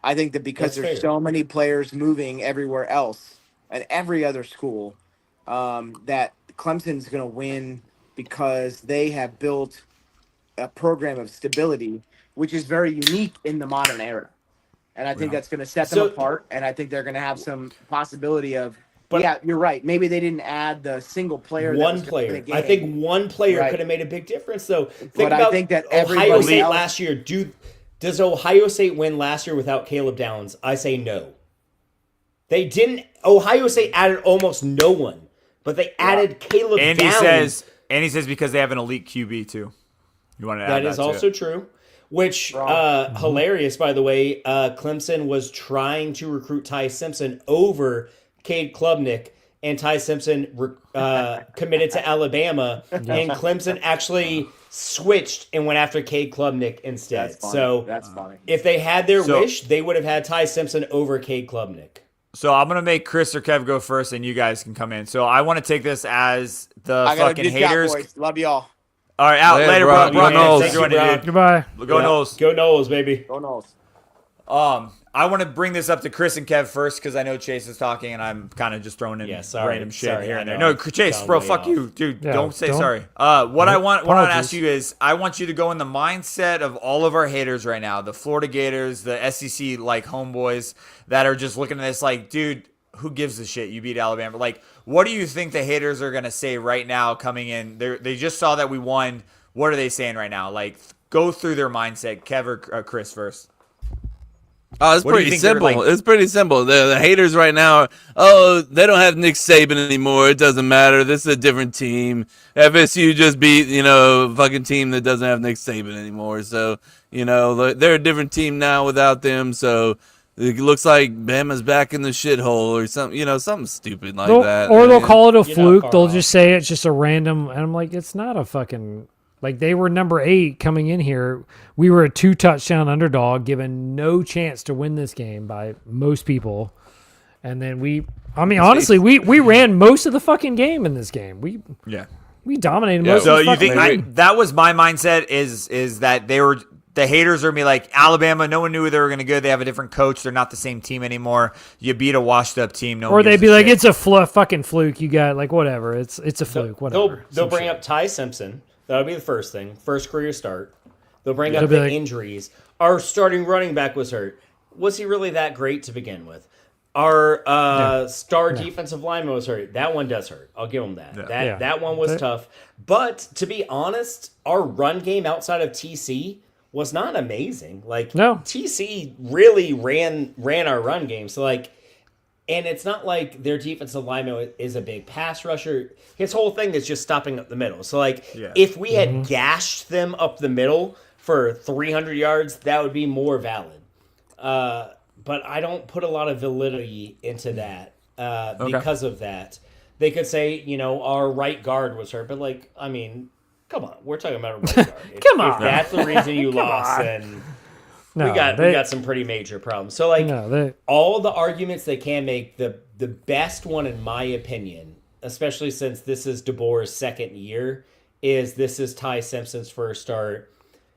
I think that because there's so many players moving everywhere else and every other school, that Clemson's going to win because they have built a program of stability, which is very unique in the modern era. And I think that's going to set them apart. And I think they're going to have some possibility of, yeah, you're right. Maybe they didn't add the single player. One player. I think one player could have made a big difference, though. I think that Ohio State last year. Does Ohio State win last year without Caleb Downs? I say no. They didn't. Ohio State added almost no one, but they added Caleb Downs. Andy says because they have an elite QB too. You want to add that? That is also true. Which, hilarious, by the way, Clemson was trying to recruit Ty Simpson over Cade Klubnik, and Ty Simpson committed to Alabama, and Clemson actually switched and went after Cade Klubnik instead. That's funny. If they had their wish, they would have had Ty Simpson over Cade Klubnik. So I'm going to make Chris or Kev go first, and you guys can come in. So I want to take this as the fucking haters. Job, boys. Love y'all. All right, out later, bro. Go Noles. Goodbye. Go Noles. Go Noles, baby. Go Noles. I want to bring this up to Chris and Kev first because I know Chase is talking and I'm kind of just throwing in random shit here and there. No, Chase, bro, fuck you, dude. Don't say sorry. What I want to ask you is I want you to go in the mindset of all of our haters right now, the Florida Gators, the SEC like homeboys that are just looking at this like, dude, who gives a shit? You beat Alabama. Like, what do you think the haters are gonna say right now coming in? They just saw that we won. What are they saying right now? Like, go through their mindset. Kev or Chris first. Oh, it's pretty simple. It's pretty simple. The haters right now, they don't have Nick Saban anymore. It doesn't matter. This is a different team. FSU just beat, a fucking team that doesn't have Nick Saban anymore. So, they're a different team now without them. So it looks like Bama's back in the shithole or something, something stupid like that. Or they'll call it a fluke. They'll just say it's just a random. And I'm like, it's not a fucking. Like, they were number 8 coming in here. We were a 2-touchdown underdog, given no chance to win this game by most people. And then honestly, we ran most of the fucking game in this game. We dominated most of the fucking game. So you think that was my mindset is that the haters are going to be like, Alabama, no one knew they were going to go. They have a different coach. They're not the same team anymore. You beat a washed-up team. Or they'd be like, it's a fucking fluke. You got, like, whatever. It's a fluke, whatever. They'll bring up Ty Simpson. That'll be the first thing. First career start. They'll bring up the injuries. Our starting running back was hurt. Was he really that great to begin with? Our star defensive lineman was hurt. That one does hurt. I'll give him that. That one was tough. But to be honest, our run game outside of TC was not amazing. TC really ran our run game. So and it's not like their defensive lineman is a big pass rusher. His whole thing is just stopping up the middle. So, if we had gashed them up the middle for 300 yards, that would be more valid. But I don't put a lot of validity into that because of that. They could say, our right guard was hurt. But, come on. We're talking about a right guard. If that's the reason you lost, then... No, we got some pretty major problems. So all the arguments they can make, the best one in my opinion, especially since this is DeBoer's second year, is this is Ty Simpson's first start.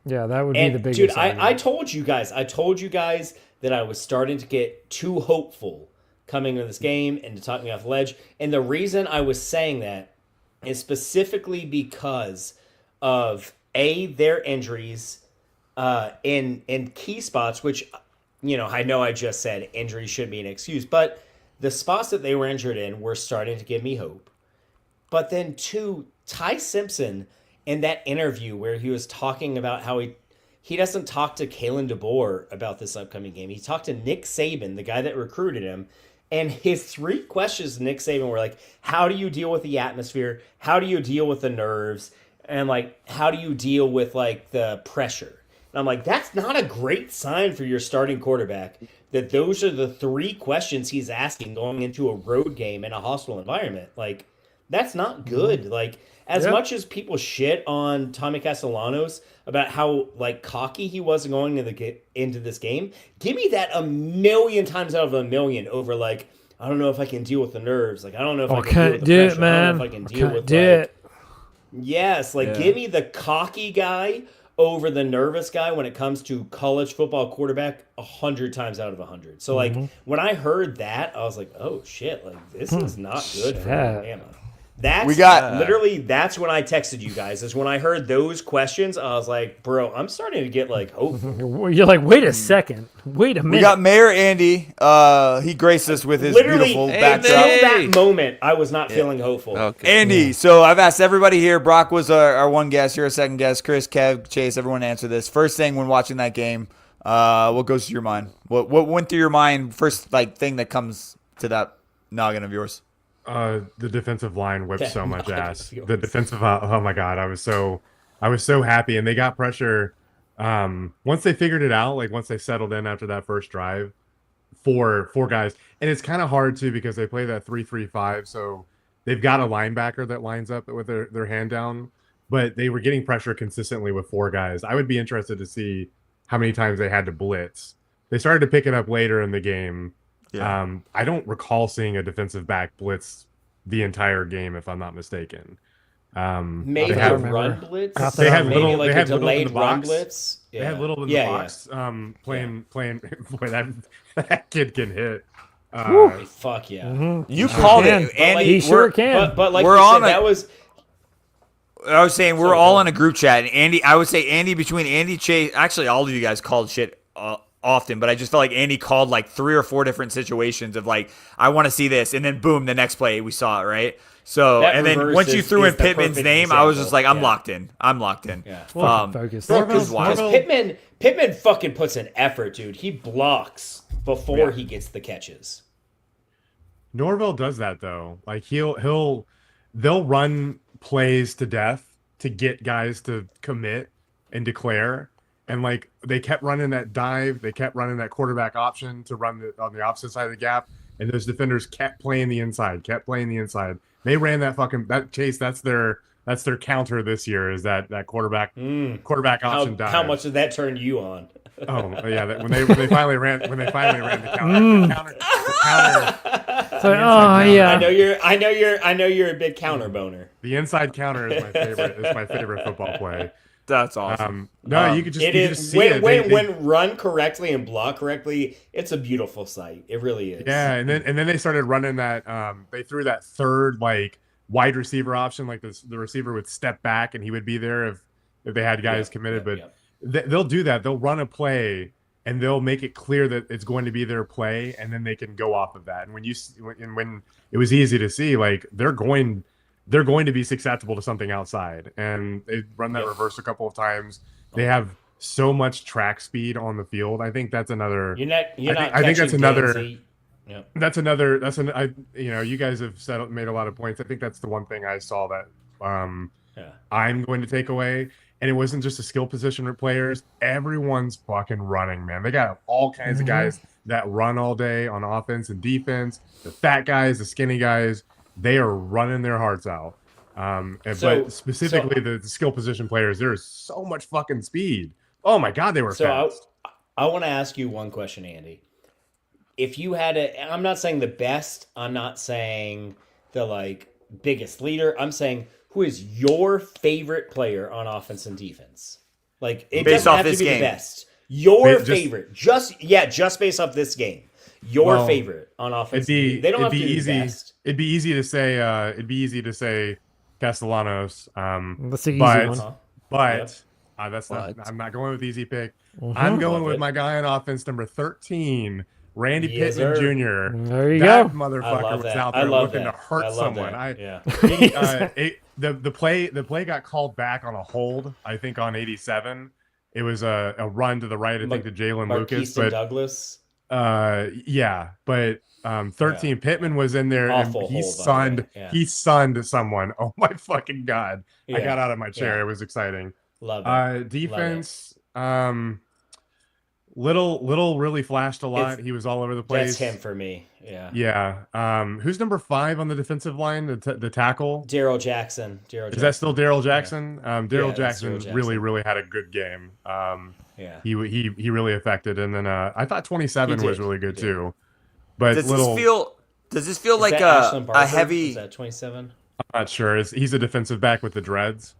Yeah, that would be the biggest. Dude, I told you guys that I was starting to get too hopeful coming into this game and to talk me off the ledge. And the reason I was saying that is specifically because of their injuries. In key spots, which, I know I just said injuries shouldn't be an excuse, but the spots that they were injured in were starting to give me hope. But then, Ty Simpson in that interview where he was talking about how he doesn't talk to Kalen DeBoer about this upcoming game. He talked to Nick Saban, the guy that recruited him, and his 3 questions to Nick Saban were like, how do you deal with the atmosphere? How do you deal with the nerves? And, how do you deal with, the pressure? I'm like, that's not a great sign for your starting quarterback, that those are the 3 questions he's asking going into a road game in a hostile environment. That's not good. Like, as much as people shit on Tommy Castellanos about how like cocky he was going into this game, give me that a million times out of a million over like, I don't know if I can deal with the nerves. Like, I don't know if I can deal with the pressure. I don't know if I can deal with like, yes, like give me the cocky guy over the nervous guy when it comes to college football quarterback 100 times out of 100. So like when I heard that, I was like, oh shit, like this is not good for Alabama. That's when I texted you guys. Is when I heard those questions, I was like, bro, I'm starting to get like hopeful. You're like, wait a second. Wait a minute. We got Mayor Andy. He graced us with his beautiful backdrop. Until that moment, I was not feeling hopeful. Okay. Andy, so I've asked everybody here. Brock was our one guest. You're a second guest. Chris, Kev, Chase, everyone answer this. First thing when watching that game, what goes through your mind? What went through your mind? First like thing that comes to that noggin of yours. The defensive line whipped so much ass. The defensive, oh my god, I was so happy, and they got pressure. Once they figured it out, like once they settled in after that first drive, four guys, and it's kind of hard too because they play that 3-3-5, so they've got a linebacker that lines up with their hand down, but they were getting pressure consistently with four guys. I would be interested to see how many times they had to blitz. They started to pick it up later in the game. Yeah. I don't recall seeing a defensive back blitz the entire game, if I'm not mistaken. Maybe a run blitz. They had maybe little, like they a had delayed little in the run box. blitz. Yeah. They had little in the box. Playing. Boy, that kid can hit. Fuck yeah! You called it, Andy. He sure can. But like we're you on said, that was. I was saying we're all in a group chat, and Andy. I would say Andy between Andy, Chase. Actually, all of you guys called shit often, but I just felt like Andy called like 3 or 4 different situations of like, I want to see this, and then boom, the next play we saw it, right? So that and then once you threw in Pittman's name, example. I was just like, I'm locked in. Yeah. Focus. Because Pittman fucking puts an effort, dude. He blocks before he gets the catches. Norvell does that though. Like they'll run plays to death to get guys to commit and declare. And like they kept running that dive, they kept running that quarterback option to run on the opposite side of the gap, and those defenders kept playing the inside. They ran that Chase. That's their counter this year. Is that quarterback option dive? How much did that turn you on? Oh yeah, when they finally ran the counter. So, yeah. I know you're a big counter boner. The inside counter is my favorite football play. That's awesome. You could just see it. When run correctly and block correctly, it's a beautiful sight. It really is. Yeah, and then they started running that. They threw that third like wide receiver option, like the receiver would step back and he would be there if they had guys committed. They'll do that. They'll run a play and they'll make it clear that it's going to be their play, and then they can go off of that. And when it was easy to see, like they're going to be susceptible to something outside, and they run that reverse a couple of times. They have so much track speed on the field. I think that's another. I think that's another. Yep. You guys have made a lot of points. I think that's the one thing I saw that I'm going to take away. And it wasn't just the skill position players. Everyone's fucking running, man. They got all kinds of guys that run all day on offense and defense. The fat guys, the skinny guys. They are running their hearts out. But specifically the skill position players, there's so much fucking speed. Oh my God, they were fast. I want to ask you one question, Andy. If you had I'm not saying the best, I'm not saying the biggest leader. I'm saying who is your favorite player on offense and defense? Like it based doesn't off have this to be game. the best. Your favorite. Just based off this game. Your favorite on offense. They don't have to be the best. It'd be easy to say Castellanos. That's the easy one. But that's not. I'm not going with easy pick. I'm going with my guy on offense, number 13, Randy Pittman Jr. There you that go. Motherfucker was out there looking to hurt someone. The play got called back on a hold. I think on 87. It was a run to the right. I think to Jalen Lucas, but Douglas. But 13 Pittman was in there and he sunned someone. Oh my fucking God. I got out of my chair. It was exciting. Love it. Defense. Little really flashed a lot. He was all over the place. That's him for me. Yeah. Yeah. Who's number 5 on the defensive line? The tackle. Daryl Jackson. Is that still Daryl Jackson? Daryl Jackson Jackson really had a good game. Yeah. He really affected. And then I thought 27 was really good too. But does this feel like Ashland Barker? a heavy? Is that 27? I'm not sure. He's a defensive back with the dreads.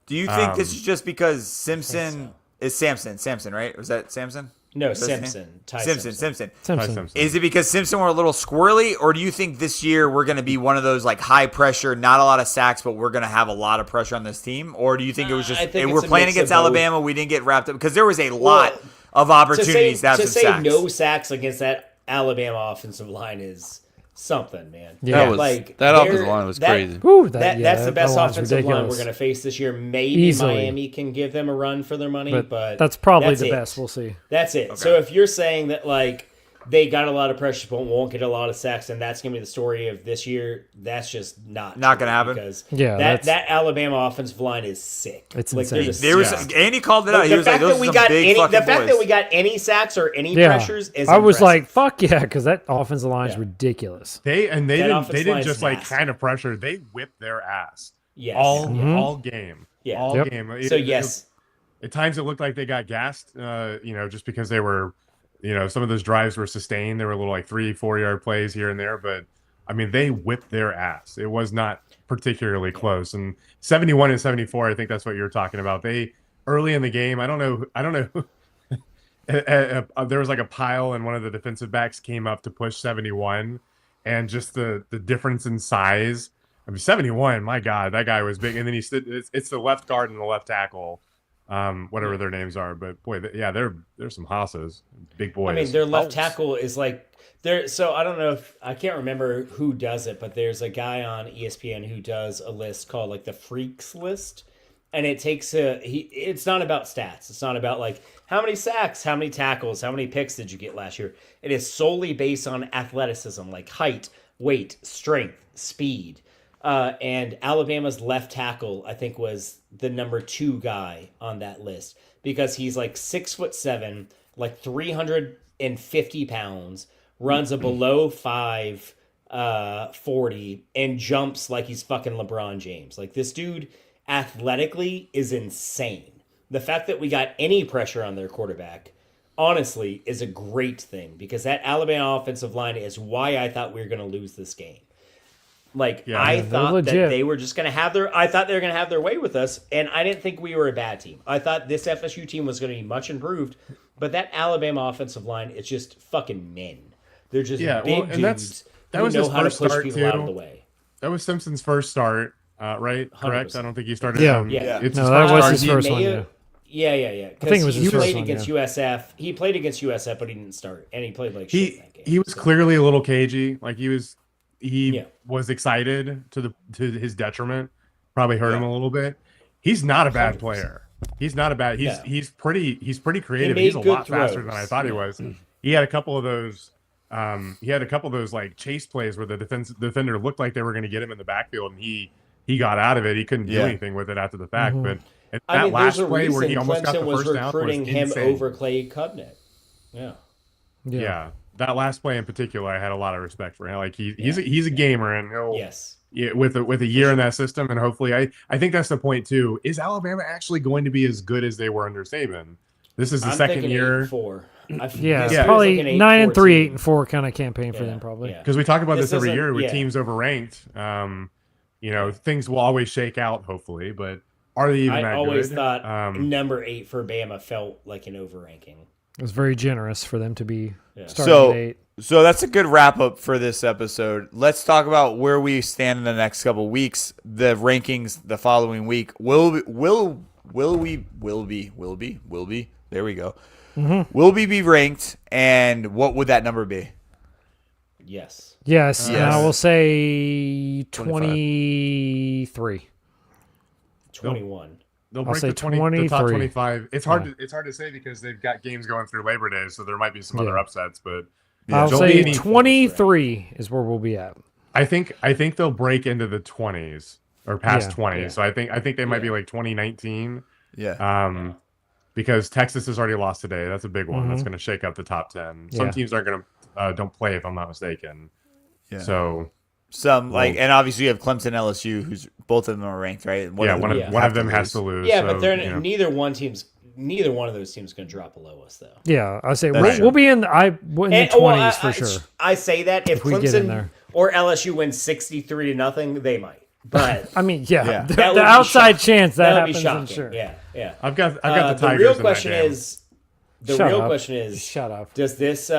Do you think this is just because Simpson is Samson, right? Or was that Samson? No, Simpson. Simpson. Simpson. Is it because Simpson were a little squirrely, or do you think this year we're going to be one of those like high pressure, not a lot of sacks, but we're going to have a lot of pressure on this team? Or do you think it was just we're playing against Alabama, we didn't get wrapped up because there was a lot of opportunities to have some sacks. No sacks against that Alabama offensive line is something, man. Yeah, that offensive line was crazy. That's the best offensive line we're going to face this year. Maybe Easily. Miami can give them a run for their money, but that's probably the best. We'll see. That's it. Okay. So if you're saying that like they got a lot of pressure but won't get a lot of sacks, and that's going to be the story of this year, that's just not going to happen. Because that Alabama offensive line is sick. It's like, insane. Andy called it out. He was like, "Those are some big fucking boys." The fact that we got any sacks or any pressures is I was impressive. like, "Fuck yeah," because that offensive line is ridiculous. They didn't just like kind of pressure. They whipped their ass. Yes. All game. Yeah. All game. So yes. At times it looked like they got gassed. Just because they were. Some of those drives were sustained. There were little like 3-4 yard plays here and there, but I mean, they whipped their ass. It was not particularly close. And 71 and 74, I think that's what you're talking about. They early in the game, I don't know. There was like a pile, and one of the defensive backs came up to push 71, and just the difference in size. I mean, 71, my God, that guy was big. And then he stood. It's the left guard and the left tackle. Whatever their names are, but boy, they're some hosses, big boys. I mean, their left tackle is like there. So I don't know if I can't remember who does it, but there's a guy on ESPN who does a list called like the Freaks list, and it takes it's not about stats. It's not about like how many sacks, how many tackles, how many picks did you get last year. It is solely based on athleticism, like height, weight, strength, speed. And Alabama's left tackle, I think, was the number 2 guy on that list because he's like 6'7", like 350 pounds, runs a below 5 40, and jumps like he's fucking LeBron James. Like this dude athletically is insane. The fact that we got any pressure on their quarterback, honestly, is a great thing because that Alabama offensive line is why I thought we were going to lose this game. I thought that they were just going to have their way with us, and I didn't think we were a bad team. I thought this FSU team was going to be much improved, but that Alabama offensive line is just fucking men. They're just big dudes that was know his how to first push start people too. out of the way. That was Simpson's first start, right? 100%. Correct? I don't think he started. Yeah. It's that was his first one. Yeah. I think it was his first played one, against USF. He played against USF, but he didn't start, and he played like shit in that game. He was clearly a little cagey. Like he was excited to his detriment. Probably hurt him a little bit. He's not a bad 100%. player. He's not a bad. He's pretty creative. He He's a lot throws. faster than I thought he was. He had a couple of those. Like chase plays where the defender looked like they were going to get him in the backfield, and he got out of it. He couldn't do anything with it after the fact. But that last play where he almost got the first down was recruiting him insane. over Clay Cubnett. Yeah. That last play in particular, I had a lot of respect for him. Like he's a gamer, and he'll with a year in that system, and hopefully, I think that's the point too. Is Alabama actually going to be as good as they were under Saban? This is the second year. 8-4. Probably 9-3, 8-4 kind of campaign for them, probably. Because we talk about this every year with teams overranked. Things will always shake out, hopefully, but are they even that good? I always thought number 8 for Bama felt like an overranking. It was very generous for them to be starting at 8. So that's a good wrap up for this episode. Let's talk about where we stand in the next couple weeks. The rankings the following week will be. There we go. Will we be ranked, and what would that number be? Yes. And I will say 23. 21. They'll break the top 25. It's hard to say because they've got games going through Labor Day, so there might be some other upsets. But I'll say 23 is where we'll be at. I think they'll break into the 20s or past 20. So I think they might be like 2019. Yeah. because Texas has already lost today. That's a big one. That's Mhm. going to shake up the top 10. Yeah. Some teams aren't going to don't play, if I'm not mistaken. Yeah. So Some like, and obviously you have Clemson, LSU, who's both of them are ranked, right? one of them has to lose. Yeah, so, but they're neither one of those teams going to drop below us, though. Yeah, I say That's we'll be in the 20s for sure. I say that if we get in Clemson there. or LSU wins 63-0, they might. But I mean, yeah, Yeah. the That would be outside shocking. chance that would be happens, I'm shocking. sure. Yeah. I've got the The Tigers real in question that game. is. The Shut real up. question is, Shut up. does this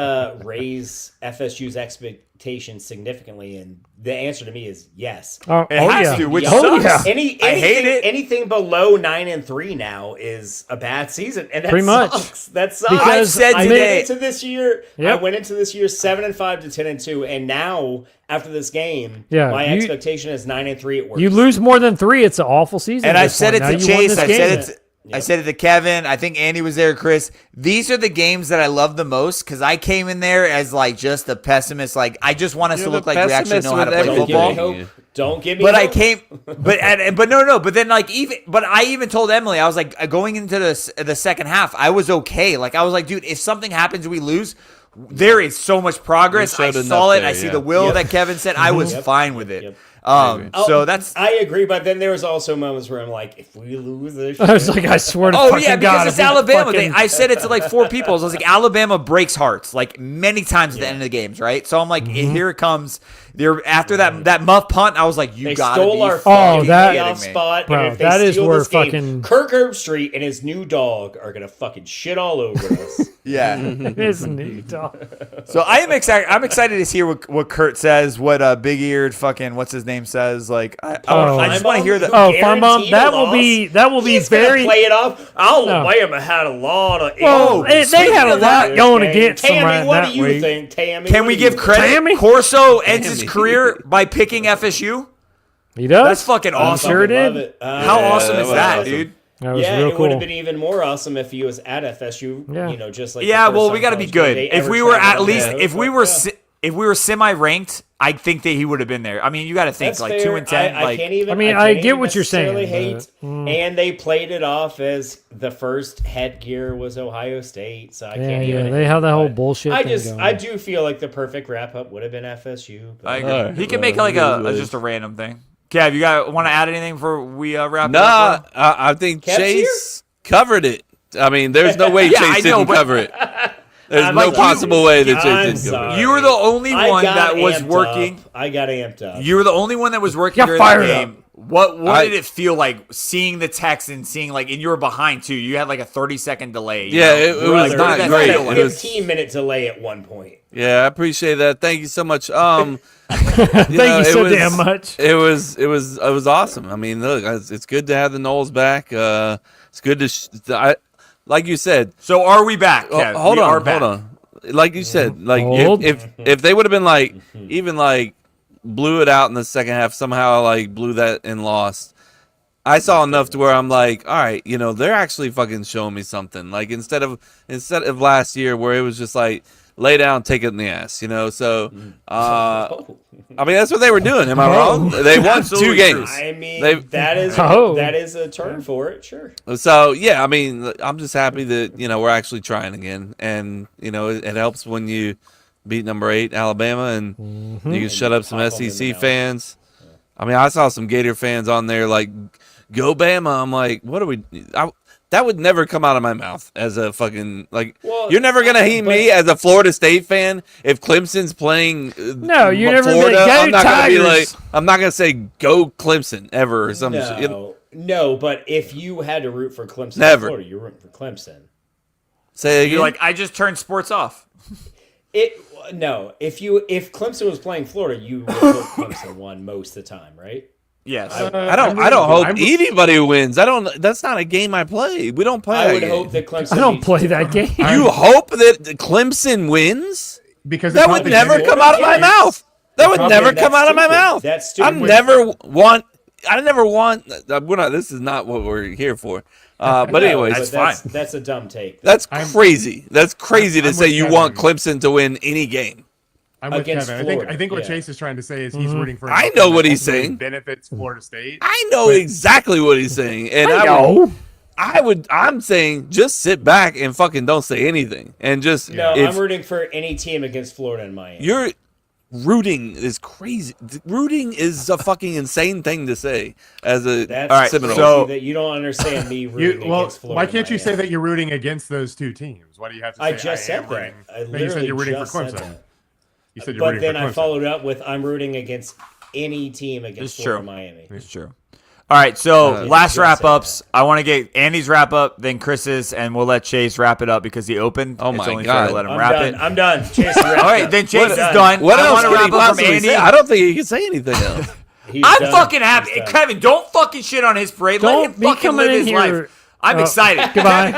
raise FSU's expectations significantly? And the answer to me is yes. It has yeah. to, which Oh, sucks. yeah. I hate it. Anything below 9-3 now is a bad season, and that Pretty much. sucks. That sucks. Because I said I today- went into this year. Yep. I went into this year 7-5 to 10-2, and now after this game, Yeah, my you- expectation is 9-3 at worst. You lose more than 3, it's an awful season. And at I this said it point. to Now you won Chase. this I game. said it. I said it to Kevin. I think Andy was there. Chris. These are the games that I love the most because I came in there as like just a pessimist. Like I just want us You're to look the like we actually pessimist know how to with play Don't give me football. hope. Don't give me But I hope. came, but no. But then like I even told Emily, I was like going into the second half, I was okay. Like I was like, dude, if something happens, we lose. There is so much progress. You I showed saw enough it. there, I see yeah. the will Yep. that Kevin said. I was Yep. fine with it. Yep. So that's. I agree, but then there was also moments where I'm like, if we lose this, I was like, I swear to Oh fucking yeah, because God, it's if we Alabama. fucking- I said it to like 4 people. I was like, Alabama breaks hearts like many times at the end of the games, right? So I'm like, here it comes. There after that muff punt, I was like, you they gotta stole be our fucking fucking that- playoff kidding me. spot. Bro, and if they that is steal where this game, fucking- Kirk Herbstreit and his new dog are gonna fucking shit all over us. Yeah. His new dog. So I am excited. I'm excited to hear what Kurt says. What big eared fucking what's his name says. Like I just want to hear the. Oh, Farm Bomb, Guaranteed that a will be He's very. gonna play it off. Alabama had a lot of. Well, they speaking had a of lot that, going Tammy, against them right what that do you week. think, Tammy? Can What we do you give think? credit? Tammy? Corso ends his Tammy. career by picking FSU. He does. That's fucking awesome. sure Fucking love did. it. How awesome that is was that, awesome. dude? That was Yeah, real it cool. would have been even more awesome if he was at FSU. Yeah. You know, just like Yeah, the first well, we time got to be college good. they If ever we were at traveled least, on. if we But, were, yeah. if we were semi-ranked, I think that he would have been there. I mean, you got to think That's like fair. 2 and 10. I like, can't even. I mean, can't I get even what you're saying, necessarily but, Hate, and they played it off as the first headgear was Ohio State, so I Yeah, can't even. yeah. They have that whole but bullshit. I thing just, going. I do feel like the perfect wrap up would have been FSU. But I agree. All right, He can well, make like it is. just a random thing. Kev, you want to add anything before we wrap it Nah, up? I think Kev's Chase covered it. I mean, there's no way Yeah, I Chase know, didn't but- cover it. There's I'm no sorry. possible way that I'm Chase didn't cover it. sorry. You were the only I one got that was amped working. up. I got amped up. You were the only one that was working Got during the fired game. What I- did it feel like seeing the text and seeing like, and you were behind too. You had like a 30-second delay. you Yeah, know? it was Like, what not did that great. feel a like? It was- 15-minute delay at one point. Yeah, I appreciate that. Thank you so much. Thank you so damn much. It was awesome. I mean, look, it's good to have the Knowles back. It's good to, like you said. So are we back? Kev? Hold We are on, back. hold on. Like you said, like Hold. if they would have been like even like blew it out in the second half, somehow like blew that and lost. I saw enough to where I'm like, all right, you know, they're actually fucking showing me something. Like instead of last year where it was just like lay down, take it in the ass, you know. So, I mean, that's what they were doing. Am I wrong? They won Absolutely 2 games. I mean, They- that is Oh. that is a term for it. Sure. So yeah, I mean, I'm just happy that we're actually trying again, and it helps when you beat number 8 Alabama, and you can shut up some Pop 'em in the SEC mouth. fans. I mean, I saw some Gator fans on there like, "Go Bama!" I'm like, what are we? That would never come out of my mouth as a fucking like. Well, you're never gonna hear me as a Florida State fan if Clemson's playing. No, you're never gonna be Florida. like, "Go I'm not gonna be like. Tigers!" I'm not gonna say go Clemson ever or some shit. No, but if you had to root for Clemson, Never. in Florida, you're rooting for Clemson. Say again. You're like, I just turned sports off. If Clemson was playing Florida, you would hope Clemson won most of the time, right? Yes. I don't hope anybody wins. That's not a game I play. We don't play. I that would game. hope that Clemson. I don't beats- play that game. You hope that Clemson wins? because That it's would not the never game- come out of my mouth. That would Probably- never that's come out of my stupid. mouth. That's stupid. I never want. We're not. This is not what we're here for. But No, anyways, but fine. That's a dumb take. that's crazy. That's crazy to I'm say with you Kevin. want Clemson to win any game. I'm with Against Kevin. Florida, I think what yeah. Chase is trying to say is he's rooting for. an I outcome know what that he's ultimately saying. Benefits Florida State. I know exactly what he's saying, and I I would, know. I'm saying just sit back and fucking don't say anything and just. No, I'm rooting for any team against Florida and Miami. You're rooting is crazy. Rooting is a fucking insane thing to say as a Seminole. So that you don't understand me rooting against Florida. Why can't you say that you're rooting against those two teams? Why do you have to say I just said that. I literally you said you're rooting for said Clemson. that. You said you're but rooting then for Clemson. I followed up with I'm rooting against any team against Florida and Miami. It's true. All right, so last wrap-ups. I want to get Andy's wrap-up, then Chris's, and we'll let Chase wrap it up because he opened. Oh, it's my only God. fair to let him wrap it. I'm done. Chase, all right, then Chase is done. What else I want to wrap up from Andy. I don't think he can say anything else. I'm fucking happy. Kevin, don't fucking shit on his parade. Let him fucking live his life. I'm excited. Goodbye.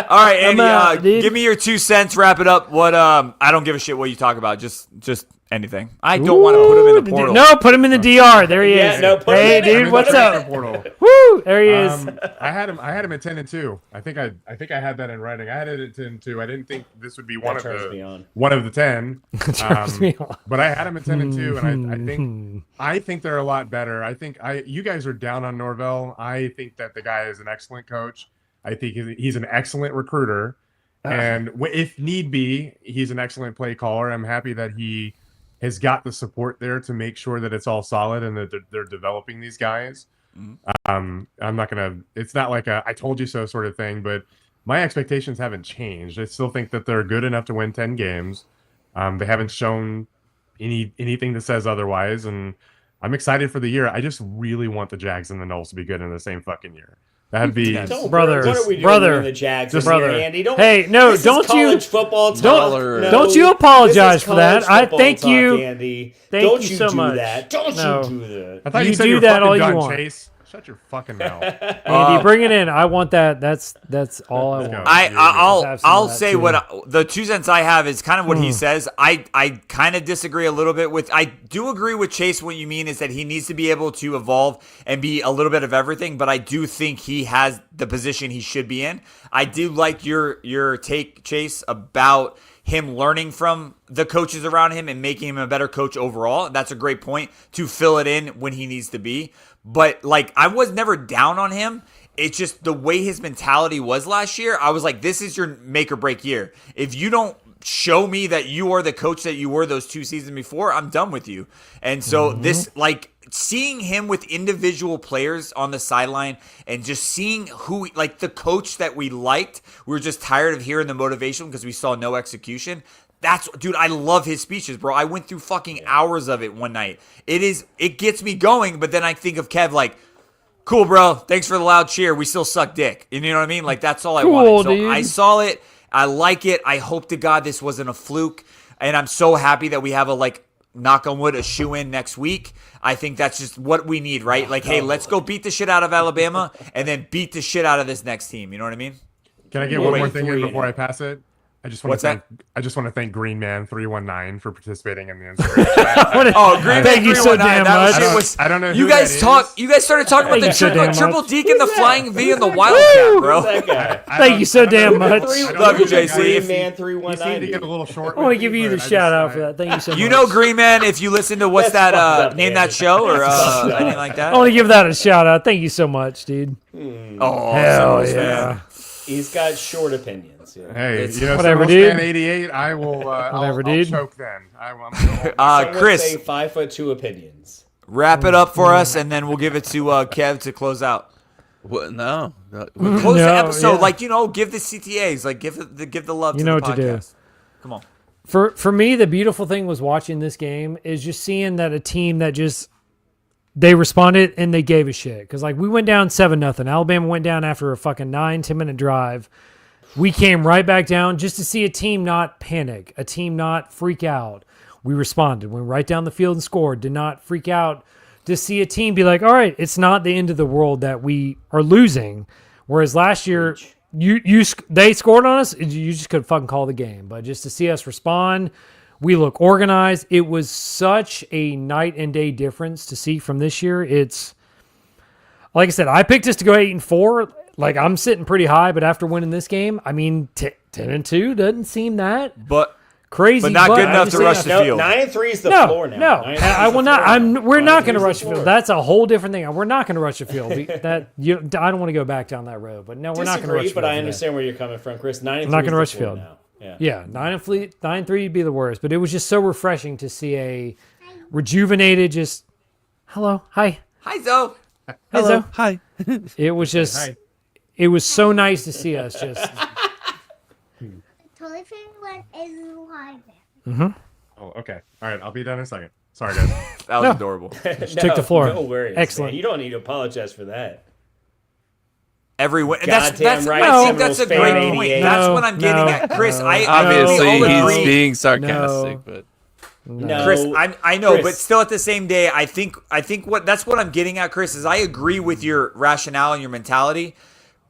All right, Andy, give me your 2 cents. Wrap it up. What? I don't give a shit what you talk about. Just anything. I don't want to put him in the portal. No, put him in the DR. There he is. No, put hey, him in dude, what's up? Woo! There he is. I had him at 10-2. I think I had that in writing. I had it at 10-2. I didn't think this would be one of the 10. But I had him at 10-2, and I think they're a lot better. You guys are down on Norvell. I think that the guy is an excellent coach. I think he's an excellent recruiter, and if need be, he's an excellent play caller. I'm happy that he has got the support there to make sure that it's all solid and that they're developing these guys. I'm not gonna. It's not like a "I told you so" sort of thing, but my expectations haven't changed. I still think that they're good enough to win 10 games. They haven't shown anything that says otherwise, and I'm excited for the year. I just really want the Jags and the Knolls to be good in the same fucking year. That'd be brother. What are we doing brother, in the Jags? brother. Here, Andy? Don't, hey, no, this don't is college football talk. Don't you apologize for that. I thank talk, you. Andy. Thank don't you you so do much. that. Don't you do that. I thought you you said do you were that fucking all you done, want. Chase. Shut your fucking mouth. Andy, bring it in. I want that. That's all I want. I'll say the 2 cents I have is kind of what he says. I kind of disagree a little bit with. I do agree with Chase. What you mean is that he needs to be able to evolve and be a little bit of everything. But I do think he has the position he should be in. I do like your take, Chase, about him learning from the coaches around him and making him a better coach overall. That's a great point to fill it in when he needs to be. But like, I was never down on him. It's just the way his mentality was last year. I was like, this is your make or break year. If you don't show me that you are the coach that you were those 2 seasons before, I'm done with you. And so this, like, seeing him with individual players on the sideline and just seeing who, like, the coach that we liked, we were just tired of hearing the motivation because we saw no execution. Dude, I love his speeches, bro. I went through fucking hours of it one night. It gets me going, but then I think of Kev like, cool, bro. Thanks for the loud cheer. We still suck dick. You know what I mean? Like, that's all I wanted. So dude. I saw it. I like it. I hope to God this wasn't a fluke. And I'm so happy that we have knock on wood, a shoe-in next week. I think that's just what we need, right? Like, hey, let's go beat the shit out of Alabama and then beat the shit out of this next team. You know what I mean? Can I get one more thing in before I pass it? I just want to thank Green Man 319 for participating in the Instagram chat. Green Man, thank you so damn much. I don't know. You guys started talking about the triple deacon, the flying V, and the Wildcat, bro. Thank you so damn much. Love you, JC. Green Man You seem to get a little short. I want to give you the shout out for that. Thank you so much. You know Green Man, if you listen to what's that name that show or anything like that. I want to give that a shout out. Thank you so much, dude. Oh, hell yeah. He's got short opinions. Yeah. Hey, whatever, dude. 88. I will. Whatever, I'll dude. choke then. Chris, 5'2" opinions. wrap it up for us, and then we'll give it to Kev to close out. What? No. Close the episode, give the CTAs, give the love to the podcast. To do. Come on. For me, the beautiful thing was watching this game is just seeing that a team that just they responded and they gave a shit. Because we went down 7-0. Alabama went down after a fucking 9-10 minute drive. We came right back down just to see a team not panic, a team not freak out. We responded, went right down the field and scored, did not freak out. To see a team be like, all right, it's not the end of the world that we are losing. Whereas last year, they scored on us, you just couldn't fucking call the game. But just to see us respond, we look organized. It was such a night and day difference to see from this year. It's, like I said, I picked us to go 8-4. I'm sitting pretty high, but after winning this game, 10-2 doesn't seem that. But crazy, But not good enough to rush the No, field. 9-3 is the No, floor now. no, 9-3 is I the will not. floor. We're not going to 9-3 is rush the floor. field. That's a whole different thing. We're not going to rush the field. I don't want to go back down that road. But no, we're not going to rush the field. But I understand where you're coming from, Chris. 9-3 I'm not going to rush the the floor field. now. Yeah, 9-3 would be the worst. But it was just so refreshing to see a rejuvenated, just hello, hi, Hi, Zoe. hello. Hi. It was just, Hi. it was so nice to see us just. Toilet paper one is wider. Oh, okay. All right. I'll be done in a second. Sorry, guys. That was adorable. took the floor. No worries. Excellent. Man. You don't need to apologize for that. That's Goddamn right, I think that's a Seminoles great fan point. 88. That's what I'm getting No, at, Chris. no. I Obviously, think we all he's agree. being sarcastic, but No, Chris, I know, Chris. but still at the same day, I think that's what I'm getting at, Chris, is I agree with your rationale and your mentality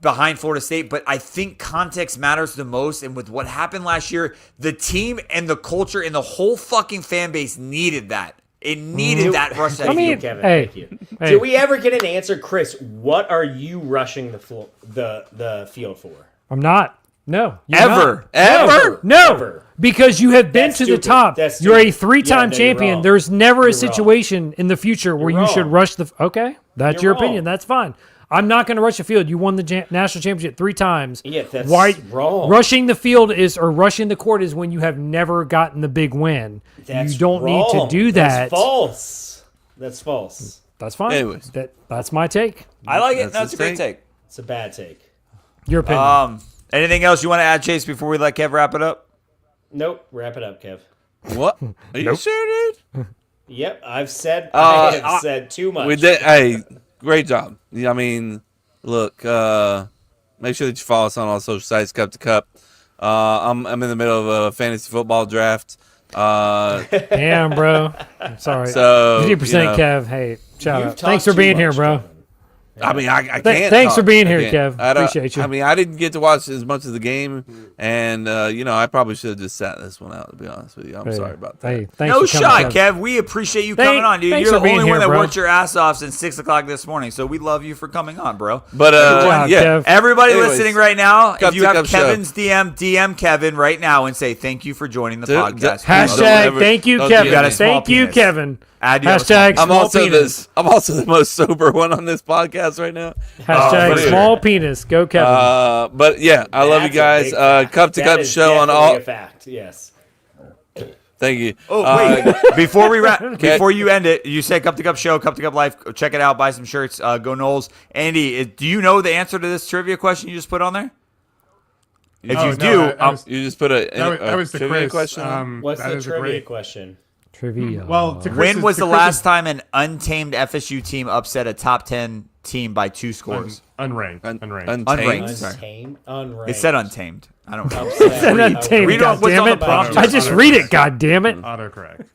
behind Florida State, but I think context matters the most. And with what happened last year, the team and the culture and the whole fucking fan base needed that. It needed that rush. I mean, Kevin, hey, thank you. hey. Did we ever get an answer, Chris? What are you rushing the field for? I'm not. No. you're Ever. not. Ever. No. Ever. Because you have been That's to the stupid. top. That's You're a stupid. three-time Yeah, no, you're champion. wrong. There's never You're a situation in the future where You're you should wrong. rush the. Okay, that's You're your opinion. wrong. That's fine. I'm not going to rush the field. You won the national championship 3 times. Yeah, that's wrong. Rushing the field or rushing the court is when you have never gotten the big win. That's you don't wrong. need to do that. That's false. That's false. That's fine. Anyways. That's my take. I like it. That's That's a his great take. It's a bad take. Your opinion. Anything else you want to add, Chase, before we let Kev wrap it up? Nope. Wrap it up, Kev. what? Are you sure, dude? Yep, I've said I have said too much. We did. Hey, great job. I mean, look. Make sure that you follow us on all social sites. Cup to Cup. I'm in the middle of a fantasy football draft. Damn, bro. I'm sorry. So 50% you know, Kev. Hey, shout You've out. Thanks for talked too being here, much, bro. Kevin. I mean, I can't. Thanks for talk. being I here, can't. Kev. I don't- Appreciate you. I mean, I didn't get to watch as much of the game, and I probably should have just sat this one out. To be honest with you, I'm sorry about that. Hey, thanks No for coming, shot, Kev. We appreciate you Thank- coming on, dude. thanks You're for the being only one here, that bro. worked your ass off since 6 o'clock this morning. So we love you for coming on, bro. But job, yeah, Kev. Everybody Anyways, listening right now, Cup if you to have Cup show. Kevin's DM Kevin right now and say thank you for joining the podcast. Hashtag Don't ever- thank you, don't Kevin. do that. Thank you, Small penis. Kevin. Add you have a Hashtag small I'm small penis. I'm also the most sober one on this podcast right now. Hashtag but- small penis. Go, Kevin. But yeah, I love you That's a guys. big fact. Cup to That Cup is show on definitely all. a fact. Yes. Thank you. Oh wait! Before we wrap, before you end it, you say Cup to Cup show, Cup to Cup life. Check it out. Buy some shirts. Go Knowles. Andy, do you know the answer to this trivia question you just put on there? If Oh, you no, do, that was- You just put a That was the trivia Chris question. on? What's that the is a trivia great- question? Trivia. Well, to when Chris's- was to the Chris's- last time an untamed FSU team upset a top 10 team by 2 scores? Unranked? Unranked. Unranked. Sorry. Untamed, unranked. It said untamed. I don't know. It's an untamed, Read on- God what's damn on the it. prompt? I just read it, God damn it. Autocorrect.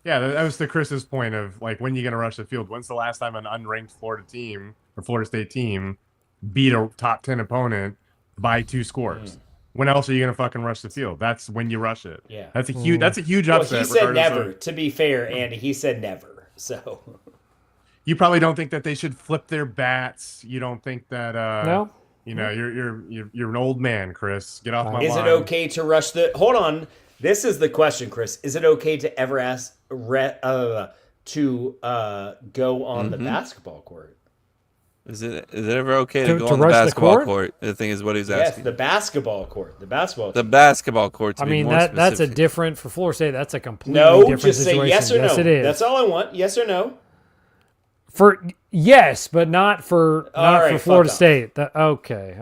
Yeah, that was to Chris's point of like when you gonna rush the field. When's the last time an unranked Florida team or Florida State team beat a top 10 opponent by 2 scores? When else are you gonna fucking rush the field? That's when you rush it. Yeah. That's a huge. That's a huge Well, upset. he said regardless never. of- To be fair, Andy, he said never. So You probably don't think that they should flip their bats. You don't think that. No. You know, you're an old man, Chris. Get off my is line. it okay to rush the? Hold on. This is the question, Chris. Is it okay to ever ask to go on the basketball court? Is it ever okay to To- go to on the rush the basketball court? court? The thing is what he's Yes, asking. the basketball court. The basketball. The basketball court. To I be mean, more that's a specific. different, for Florida State, that's a completely no, different just situation. say yes or yes, no. it is. That's all I want. Yes or no. For yes, but not for right, fuck Florida off. State. Okay.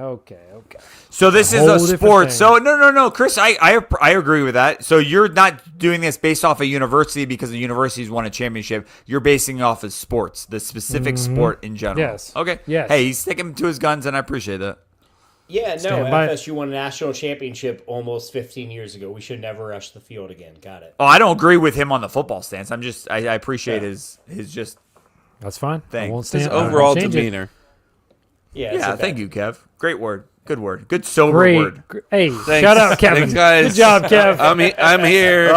So this is Whole a different sport. thing. So no, Chris, I agree with that. So you're not doing this based off a university because the university's won a championship. You're basing it off of sports, the specific sport in general. Yes. Okay. Yes. Hey, he's sticking to his guns, and I appreciate that. Yeah, no. Stand by it. FSU won a national championship almost 15 years ago. We should never rush the field again. Got it. Oh, I don't agree with him on the football stance. I appreciate Yeah. his just That's fine. Thanks. I won't His stand. I won't overall change it. demeanor. Yeah. it's yeah. okay. Thank you, Kev. Great word. Good word. Good sober Great. word. Hey, Thanks. shout out, Kevin. Thanks, guys. Good job, Kev. I'm here.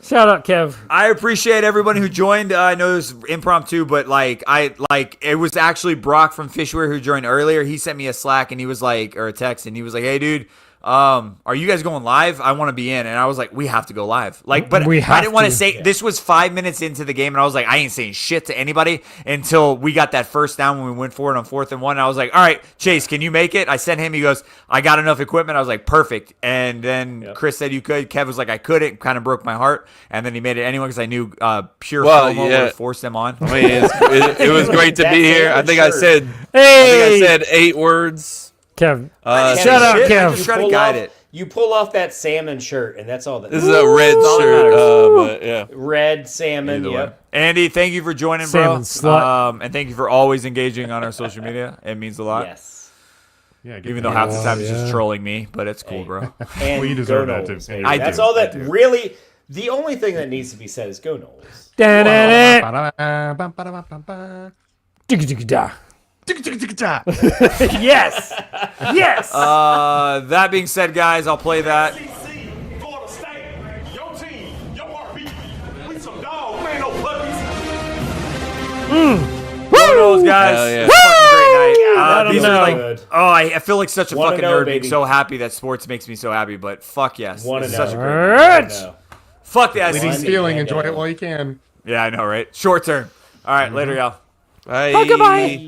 Shout out, Kev. I appreciate everyone who joined. I know it was impromptu, but it was actually Brock from Fishware who joined earlier. He sent me a Slack and he was like, or a text, and he was like, "Hey, dude, are you guys going live? I want to be in. And I was like, we have to go live. Like, but We I have didn't want to to. say, this was 5 minutes into the game, and I was like, I ain't saying shit to anybody until we got that first down when we went for it on 4th and 1. And I was like, all right, Chase, can you make it? I sent him. He goes, I got enough equipment. I was like, perfect. And then Chris said you could. Kev was like, I couldn't. Kind of broke my heart. And then he made it anyway because I knew pure FOMO would have forced them on. I mean, it was great to be here. I think I said 8 words. Kev, shut up, Shit, Kev. I just try to guide it. You pull off that salmon shirt, and that's all that. This is a red shirt, but yeah. Red salmon. Either way. Yep. Andy, thank you for joining, Salmon bro. slut. And thank you for always engaging on our social media. It means a lot. Yes. Yeah, Even though half the time it's just trolling me, but it's cool, bro. And Well, you deserve go that, Knowles, too. baby. I That's do, all that I do. really. The only thing that needs to be said is go Knowles. Yes. Yes. That being said, guys, I'll play that. Florida State, your team, your heartbeat. We some dogs, we ain't no puppies. Go Knowles, guys. Hell yeah. It's a fucking great night. Let 'em These are know. like, Good. I feel like such a Wanna fucking know, nerd being baby. so happy that sports makes me so happy, but fuck yes. Wanna It's know. such a great Alright. No. Fuck the Leading SEC. feeling, enjoy it while you can. Yeah, I know, right? Short term. All right, later, y'all. Bye. Goodbye.